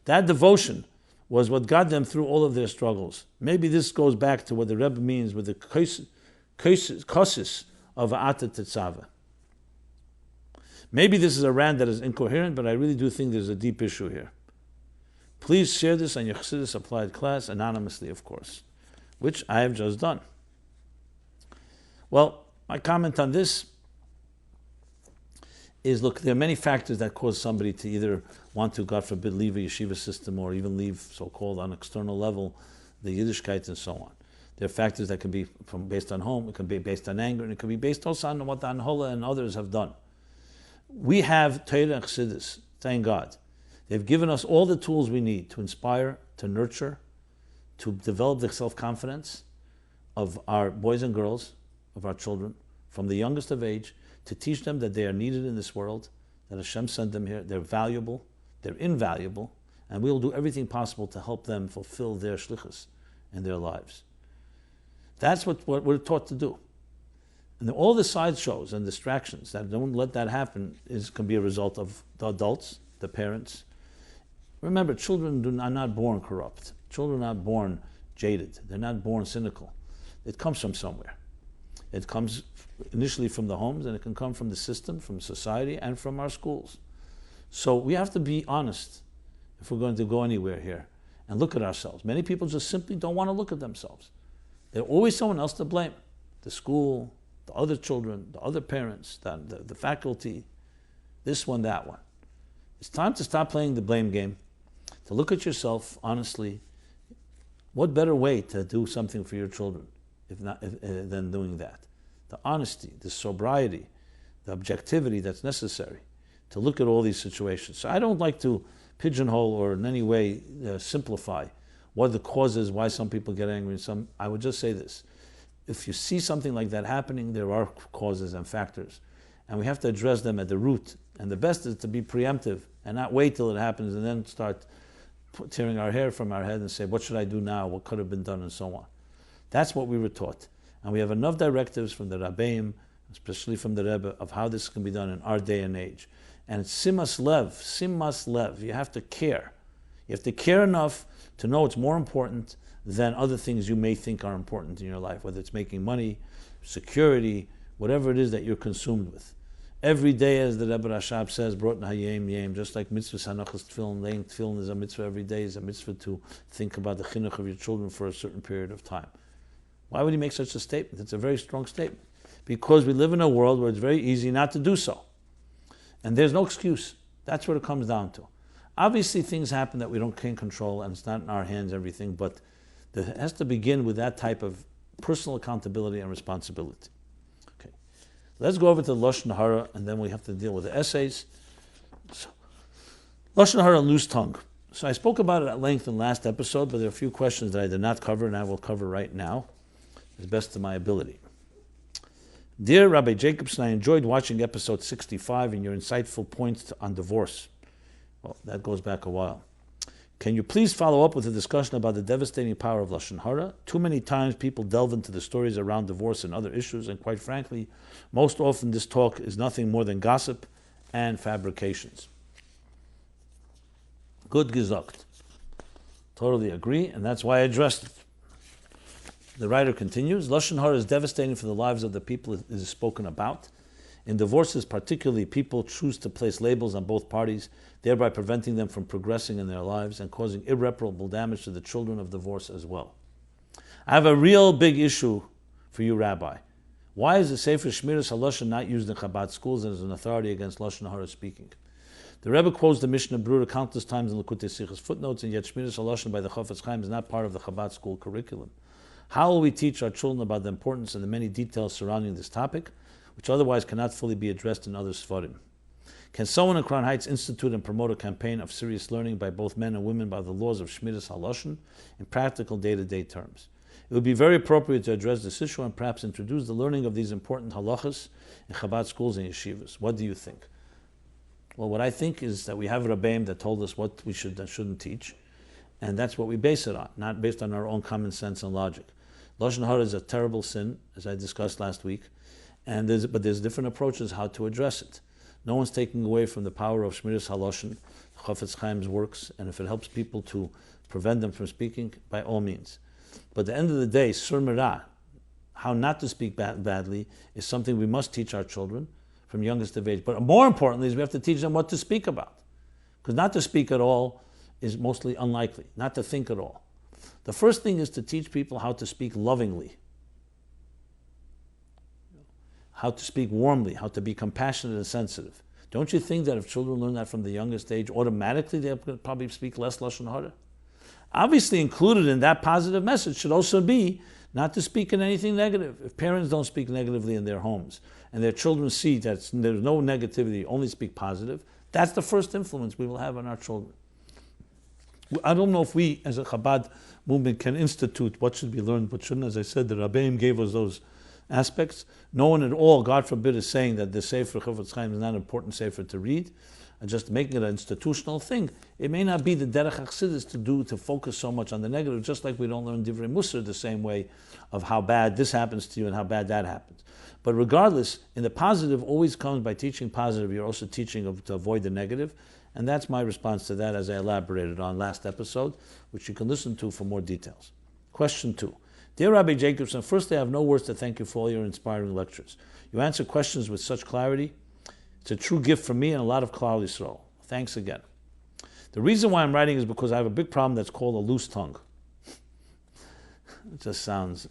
That devotion was what got them through all of their struggles. Maybe this goes back to what the Rebbe means with the kosis of Ata Tetzava. Maybe this is a rant that is incoherent, but I really do think there's a deep issue here. Please share this on your Chassidus Applied class, anonymously, of course, which I have just done. Well, my comment on this is, look, there are many factors that cause somebody to either want to, God forbid, leave a yeshiva system or even leave, so-called, on external level, the Yiddishkeit and so on. There are factors that can be based on home, it can be based on anger, and it can be based also on what the Anhola and others have done. We have Torah and Chassidus, thank God. They've given us all the tools we need to inspire, to nurture, to develop the self-confidence of our boys and girls, of our children, from the youngest of age, to teach them that they are needed in this world, that Hashem sent them here, they're valuable, they're invaluable, and we will do everything possible to help them fulfill their shlichus in their lives. That's what we're taught to do. And all the sideshows and distractions that don't let that happen can be a result of the adults, the parents. Remember, children are not born corrupt. Children are not born jaded. They're not born cynical. It comes from somewhere. It comes initially from the homes, and it can come from the system, from society, and from our schools. So we have to be honest if we're going to go anywhere here and look at ourselves. Many people just simply don't want to look at themselves. There's always someone else to blame. The school, the other children, the other parents, the faculty, this one, that one. It's time to stop playing the blame game, to look at yourself honestly. What better way to do something for your children than doing that? The honesty, the sobriety, the objectivity that's necessary to look at all these situations. So I don't like to pigeonhole or in any way simplify what the cause is, why some people get angry. I would just say this. If you see something like that happening, there are causes and factors. and we have to address them at the root. And the best is to be preemptive and not wait till it happens and then start tearing our hair from our head and say, what should I do now? What could have been done? And so on. That's what we were taught. And we have enough directives from the Rabbeim, especially from the Rebbe, of how this can be done in our day and age. And it's simas lev. You have to care. You have to care enough to know it's more important than other things you may think are important in your life, whether it's making money, security, whatever it is that you're consumed with. Every day, as the Rebbe Rashab says, brought hayem yem, just like mitzvah sanachas tefillin, laying tefillin is a mitzvah every day, is a mitzvah to think about the chinuch of your children for a certain period of time. Why would he make such a statement? It's a very strong statement. Because we live in a world where it's very easy not to do so. And there's no excuse. That's what it comes down to. Obviously, things happen that we can't control, and it's not in our hands, everything, but it has to begin with that type of personal accountability and responsibility. Okay, let's go over to Lashon hara, and then we have to deal with the essays. So, Lashon hara, loose tongue. So I spoke about it at length in the last episode, but there are a few questions that I did not cover, and I will cover right now, as best to my ability. Dear Rabbi Jacobson, I enjoyed watching episode 65 and your insightful points on divorce. Well, that goes back a while. Can you please follow up with a discussion about the devastating power of Lashon hara? Too many times people delve into the stories around divorce and other issues, and quite frankly, most often this talk is nothing more than gossip and fabrications. Good gesagt. Totally agree, and that's why I addressed it. The writer continues, Lashon hara is devastating for the lives of the people it is spoken about. In divorces particularly, people choose to place labels on both parties, thereby preventing them from progressing in their lives and causing irreparable damage to the children of divorce as well. I have a real big issue for you, Rabbi. Why is the Sefer Shmiras HaLashon not used in Chabad schools and as an authority against Lashon hara speaking? The Rebbe quotes the Mishnah Brura countless times in Likutei Sichos footnotes, and yet Shmiras HaLashon by the Chafetz Chaim is not part of the Chabad school curriculum. How will we teach our children about the importance and the many details surrounding this topic, which otherwise cannot fully be addressed in other Sfarim? Can someone in Crown Heights institute and promote a campaign of serious learning by both men and women about the laws of Shmiras HaLashon in practical day-to-day terms? It would be very appropriate to address this issue and perhaps introduce the learning of these important halachas in Chabad schools and yeshivas. What do you think? Well, what I think is that we have Rebbeim that told us what we should and shouldn't teach, and that's what we base it on, not based on our own common sense and logic. Lashon hara is a terrible sin, as I discussed last week, but there's different approaches how to address it. No one's taking away from the power of Shmiras HaLashon, Chafetz Chaim's works, and if it helps people to prevent them from speaking, by all means. But at the end of the day, sur mirah, how not to speak badly, is something we must teach our children from youngest of age. But more importantly is we have to teach them what to speak about. Because not to speak at all is mostly unlikely, not to think at all. The first thing is to teach people how to speak lovingly, how to speak warmly, how to be compassionate and sensitive. Don't you think that if children learn that from the youngest age, automatically they'll probably speak less Lashon hara? Obviously included in that positive message should also be not to speak in anything negative. If parents don't speak negatively in their homes and their children see that there's no negativity, only speak positive, that's the first influence we will have on our children. I don't know if we, as a Chabad movement, can institute what should be learned, what shouldn't. As I said, the Rabbeim gave us those aspects. No one at all, God forbid, is saying that the Sefer Chafetz Chaim is not an important Sefer to read, and just making it an institutional thing. It may not be the Derech Chassidus to focus so much on the negative, just like we don't learn Divrei Musar the same way of how bad this happens to you and how bad that happens. But regardless, in the positive always comes by teaching positive. You're also teaching to avoid the negative. And that's my response to that, as I elaborated on last episode, which you can listen to for more details. Question 2. Dear Rabbi Jacobson, firstly, I have no words to thank you for all your inspiring lectures. You answer questions with such clarity. It's a true gift from me and a lot of Klal Yisrael. Thanks again. The reason why I'm writing is because I have a big problem that's called a loose tongue. It just sounds...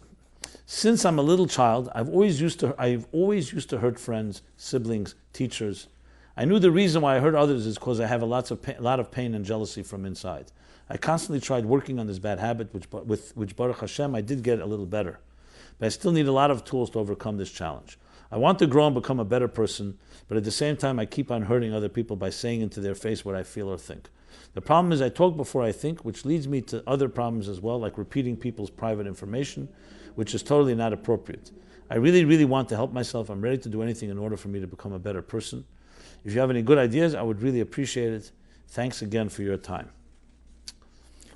Since I'm a little child, I've always used to hurt friends, siblings, teachers. I knew the reason why I hurt others is because I have a lot of pain and jealousy from inside. I constantly tried working on this bad habit, which Baruch Hashem, I did get a little better. But I still need a lot of tools to overcome this challenge. I want to grow and become a better person, but at the same time, I keep on hurting other people by saying into their face what I feel or think. The problem is I talk before I think, which leads me to other problems as well, like repeating people's private information, which is totally not appropriate. I really, really want to help myself. I'm ready to do anything in order for me to become a better person. If you have any good ideas, I would really appreciate it. Thanks again for your time.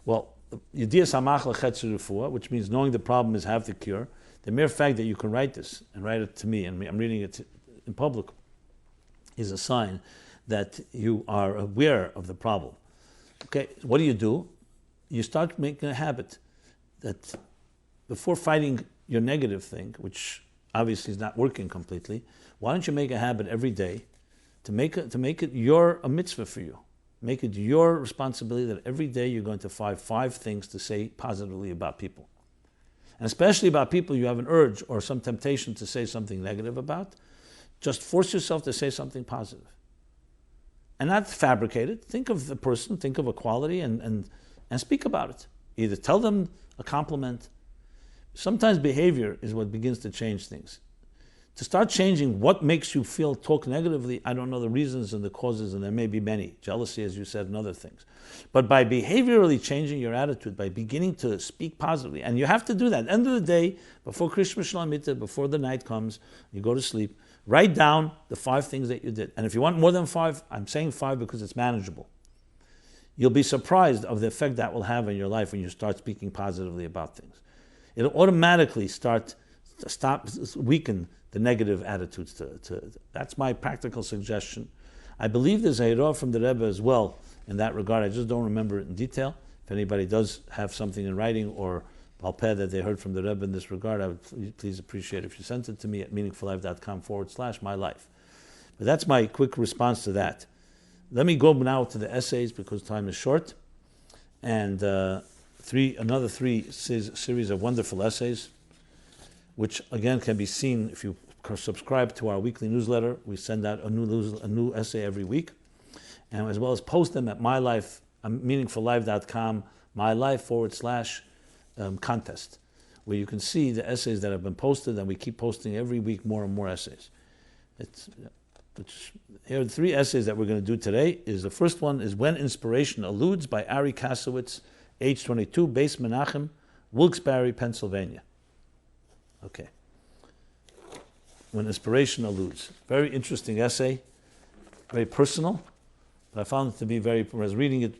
Well, which means knowing the problem is half the cure. The mere fact that you can write this and write it to me, and I'm reading it in public, is a sign that you are aware of the problem. Okay, what do? You start making a habit that before fighting your negative thing, which obviously is not working completely, why don't you make a habit every day to make it a mitzvah for you? Make it your responsibility that every day you're going to find 5 things to say positively about people. And especially about people you have an urge or some temptation to say something negative about, just force yourself to say something positive. And not fabricate it. Think of the person, think of a quality, and speak about it. Either tell them a compliment. Sometimes behavior is what begins to change things. To start changing what makes you talk negatively, I don't know the reasons and the causes, and there may be many. Jealousy, as you said, and other things. But by behaviorally changing your attitude, by beginning to speak positively, and you have to do that. At the end of the day, before Krishna Shlamita, before the night comes, you go to sleep, write down the 5 things that you did. And if you want more than 5, I'm saying 5 because it's manageable. You'll be surprised of the effect that will have in your life when you start speaking positively about things. It'll automatically weaken the negative attitudes. That's my practical suggestion. I believe there's a hara from the Rebbe as well in that regard. I just don't remember it in detail. If anybody does have something in writing or balpeh that they heard from the Rebbe in this regard, I would please appreciate if you sent it to me at meaningfullife.com/mylife. But that's my quick response to that. Let me go now to the essays because time is short. And another 3 series of wonderful essays, which again can be seen if you subscribe to our weekly newsletter. We send out a new essay every week, and as well as post them at MyLife, meaningfullife.com, MyLife/contest, where you can see the essays that have been posted, and we keep posting every week more and more essays. Here are the 3 essays that we're going to do today. The first one is When Inspiration Eludes by Ari Kasowitz, age 22, Beis Menachem, Wilkes-Barre, Pennsylvania. Okay. When Inspiration Eludes. Very interesting essay, very personal, but I found it to be when I was reading it,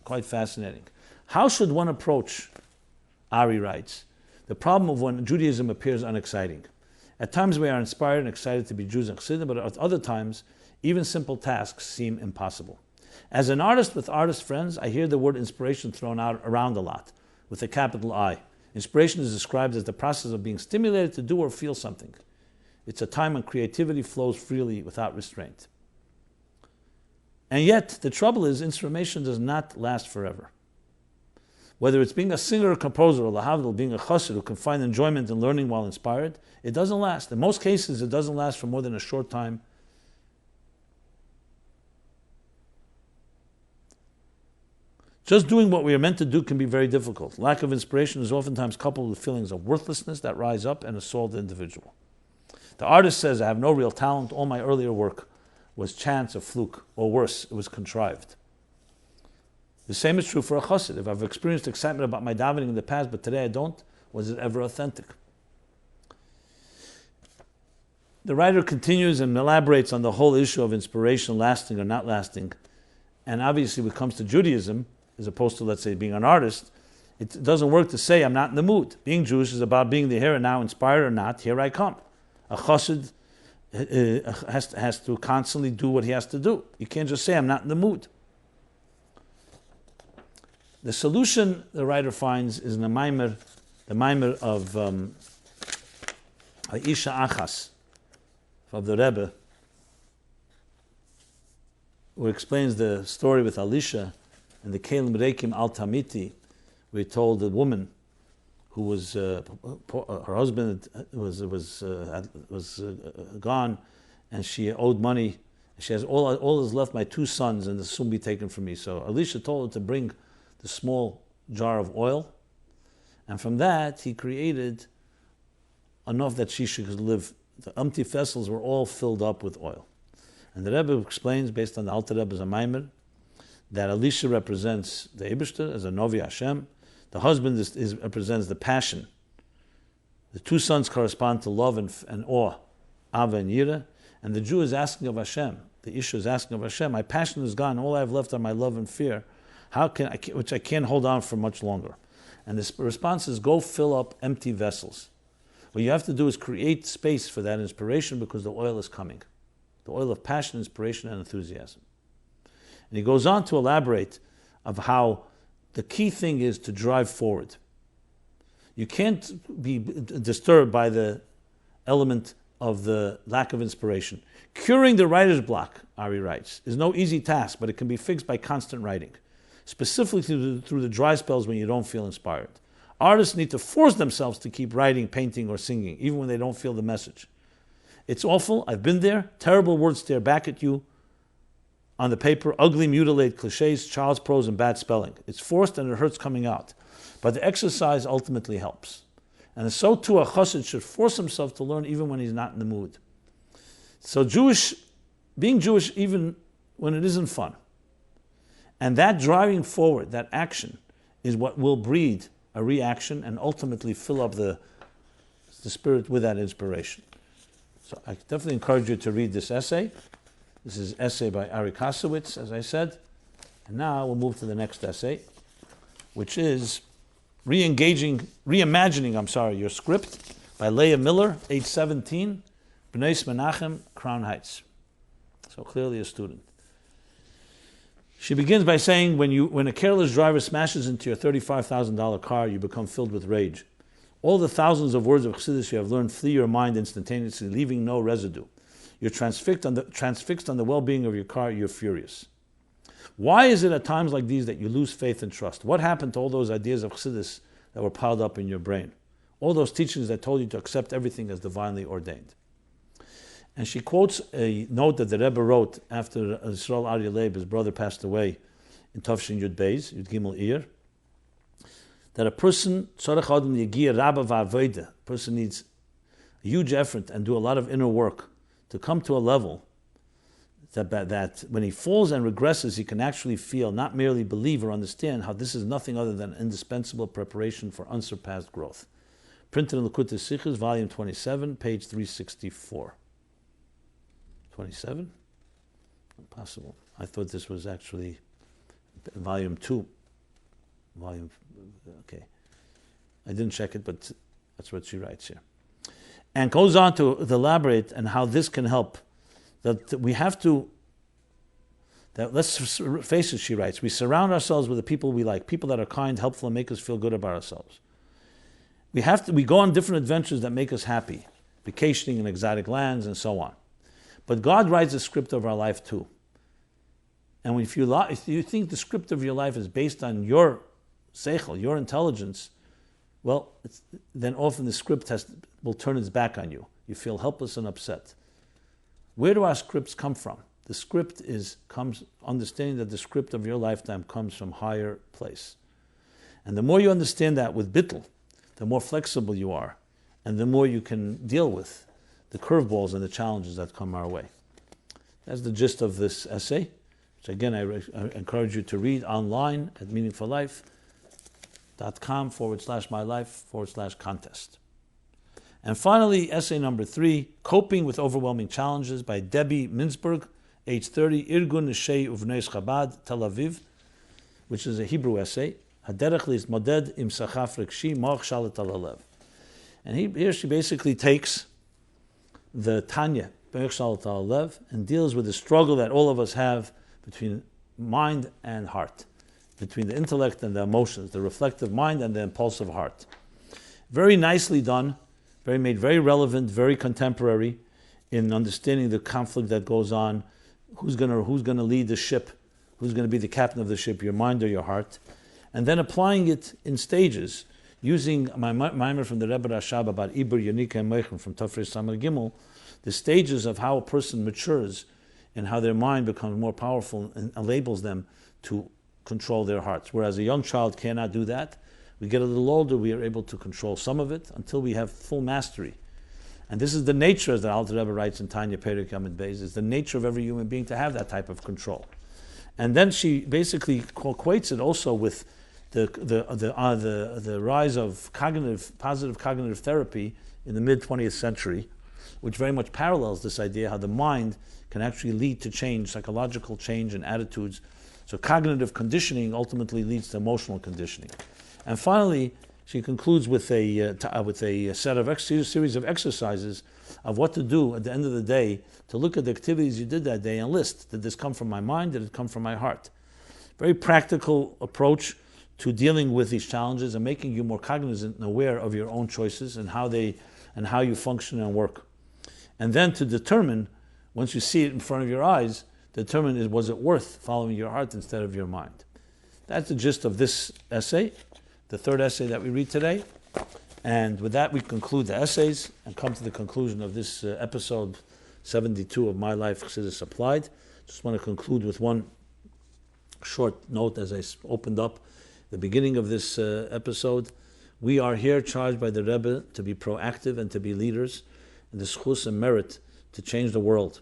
quite fascinating. How should one approach, Ari writes, the problem of when Judaism appears unexciting? At times we are inspired and excited to be Jews and Chassidim, but at other times, even simple tasks seem impossible. As an artist with artist friends, I hear the word inspiration thrown out around a lot, with a capital I. Inspiration is described as the process of being stimulated to do or feel something. It's a time when creativity flows freely without restraint. And yet, the trouble is, inspiration does not last forever. Whether it's being a singer or composer, or lahavdil, being a chassid who can find enjoyment in learning while inspired, it doesn't last. In most cases, it doesn't last for more than a short time. Just doing what we are meant to do can be very difficult. Lack of inspiration is oftentimes coupled with feelings of worthlessness that rise up and assault the individual. The artist says, I have no real talent. All my earlier work was chance or fluke, or worse, it was contrived. The same is true for a chassid. If I've experienced excitement about my davening in the past, but today I don't, was it ever authentic? The writer continues and elaborates on the whole issue of inspiration lasting or not lasting. And obviously when it comes to Judaism, as opposed to, let's say, being an artist, it doesn't work to say, I'm not in the mood. Being Jewish is about being the here and now, inspired or not, here I come. A chassid has to constantly do what he has to do. You can't just say, I'm not in the mood. The solution the writer finds is in the maimer of Isha Achas, of the Rebbe, who explains the story with Elisha and the Kelim Reikim Al Tamiti, where he told the woman who was her husband was gone, and she owed money. She has all is left my 2 sons, and this will soon be taken from me. So Elisha told her to bring the small jar of oil, and from that he created enough that she should live. The empty vessels were all filled up with oil. And the Rebbe explains, based on the Alter Rebbe's Maimer, that Elisha represents the Eibishter as a Novi Hashem. The husband represents the passion, The two sons correspond to love and awe, Ava and Yira, and the Jew is asking of Hashem, the Isha is asking of Hashem, my passion is gone, all I have left are my love and fear, which I can't hold on for much longer. And the response is, go fill up empty vessels. What you have to do is create space for that inspiration because the oil is coming. The oil of passion, inspiration, and enthusiasm. And he goes on to elaborate of how the key thing is to drive forward. You can't be disturbed by the element of the lack of inspiration. Curing the writer's block, Ari writes, is no easy task, but it can be fixed by constant writing, specifically through the dry spells when you don't feel inspired. Artists need to force themselves to keep writing, painting, or singing, even when they don't feel the message. It's awful. I've been there. Terrible words stare back at you on the paper, ugly, mutilated cliches, child's prose, and bad spelling. It's forced and it hurts coming out. But the exercise ultimately helps. And so too a chassid should force himself to learn even when he's not in the mood. So being Jewish even when it isn't fun. And that driving forward, that action, is what will breed a reaction and ultimately fill up the spirit with that inspiration. So I definitely encourage you to read this essay. This is an essay by Ari Kasowitz, as I said. And now we'll move to the next essay, which is reimagining your script by Leah Miller, age 17, B'nai Menachem, Crown Heights. So clearly a student. She begins by saying, when a careless driver smashes into your $35,000 car, you become filled with rage. All the thousands of words of Chassidus you have learned flee your mind instantaneously, leaving no residue. You're transfixed on the well-being of your car, you're furious. Why is it at times like these that you lose faith and trust? What happened to all those ideas of Chassidus that were piled up in your brain? All those teachings that told you to accept everything as divinely ordained. And she quotes a note that the Rebbe wrote after Yisrael Aryeh Leib, his brother, passed away in Tavshin Yud Beis, Yud Gimmel Iyar, that a person needs a huge effort and do a lot of inner work to come to a level that when he falls and regresses, he can actually feel, not merely believe or understand, how this is nothing other than indispensable preparation for unsurpassed growth. Printed in Likutei Sichos, volume 27, page 364. 27? Impossible. I thought this was actually volume 2. Okay. I didn't check it, but that's what she writes here. And goes on to elaborate on how this can help. That we have to, let's face it, she writes, we surround ourselves with the people we like, people that are kind, helpful, and make us feel good about ourselves. We go on different adventures that make us happy, vacationing in exotic lands and so on. But God writes a script of our life too. And if you think the script of your life is based on your seichel, your intelligence, well, then often the script will turn its back on you. You feel helpless and upset. Where do our scripts come from? The script comes understanding that the script of your lifetime comes from higher place. And the more you understand that with bittul, the more flexible you are, and the more you can deal with the curveballs and the challenges that come our way. That's the gist of this essay, which again I encourage you to read online at meaningfullife.com/mylife/contest. And finally, essay number 3, Coping with Overwhelming Challenges by Debbie Mintzberg, age 30, Irgun Neshei Uvnei Chabad, Tel Aviv, which is a Hebrew essay. Haderech Moded Im Sachaf Rikshi Moch Shalit Al Halev. And here she basically takes the Tanya, Moch Shalit Al Halev, and deals with the struggle that all of us have between mind and heart, between the intellect and the emotions, the reflective mind and the impulsive heart. Very nicely done, made very relevant, very contemporary in understanding the conflict that goes on. Who's going to lead the ship? Who's going to be the captain of the ship, your mind or your heart? And then applying it in stages, using my mimer from the Rebbe Rashab about Ibur, Yonika, and Meichen from Tafresh Samar Gimmel, the stages of how a person matures and how their mind becomes more powerful and enables them to control their hearts. Whereas a young child cannot do that. We get a little older, we are able to control some of it until we have full mastery. And this is the nature, as the Alter Rebbe writes in Tanya Perek Yamid Beis, it's the nature of every human being to have that type of control. And then she basically equates it also with the rise of positive cognitive therapy in the mid-20th century, which very much parallels this idea how the mind can actually lead to change, psychological change and attitudes. So cognitive conditioning ultimately leads to emotional conditioning. And finally, she concludes with a set of series of exercises of what to do at the end of the day to look at the activities you did that day and list. Did this come from my mind? Did it come from my heart? Very practical approach to dealing with these challenges and making you more cognizant and aware of your own choices and how you function and work. And then to determine, once you see it in front of your eyes, determine was it worth following your heart instead of your mind. That's the gist of this essay, the third essay that we read today. And with that, we conclude the essays and come to the conclusion of this episode 72 of MyLife Chassidus Applied. Just want to conclude with one short note as I opened up the beginning of this episode. We are here charged by the Rebbe to be proactive and to be leaders, and the schus and merit to change the world,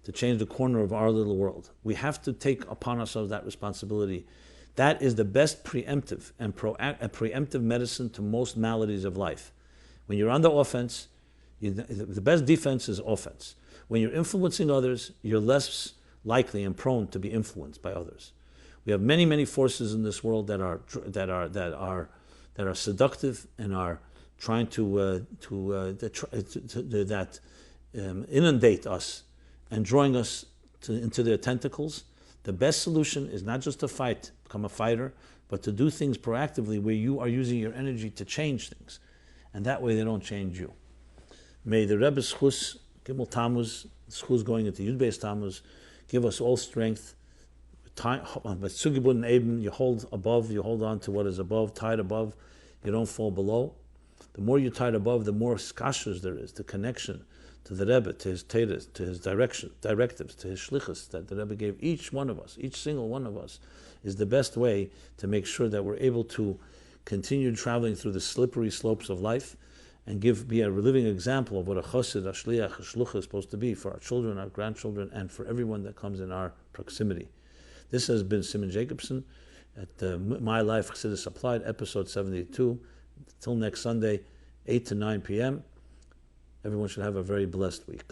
to change the corner of our little world. We have to take upon ourselves that responsibility. That is the best preemptive and preemptive medicine to most maladies of life. When you're on the offense, the best defense is offense. When you're influencing others, you're less likely and prone to be influenced by others. We have many, many forces in this world that are seductive and are trying to inundate us and drawing us into their tentacles. The best solution is not just to fight, become a fighter, but to do things proactively where you are using your energy to change things. And that way they don't change you. May the Rebbe's chus, Gimmel Tammuz, chus going into Yud-Beis Tammuz, give us all strength. You hold above, you hold on to what is above, tied above, you don't fall below. The more you tied above, the more skashers there is, the connection to the Rebbe, to his teres, to his directives, to his shlichus that the Rebbe gave each one of us, each single one of us, is the best way to make sure that we're able to continue traveling through the slippery slopes of life and be a living example of what a chassid, a shliach, a shlucha is supposed to be for our children, our grandchildren, and for everyone that comes in our proximity. This has been Simon Jacobson at MyLife Chassidus Applied, episode 72. Till next Sunday, 8 to 9 p.m. Everyone should have a very blessed week.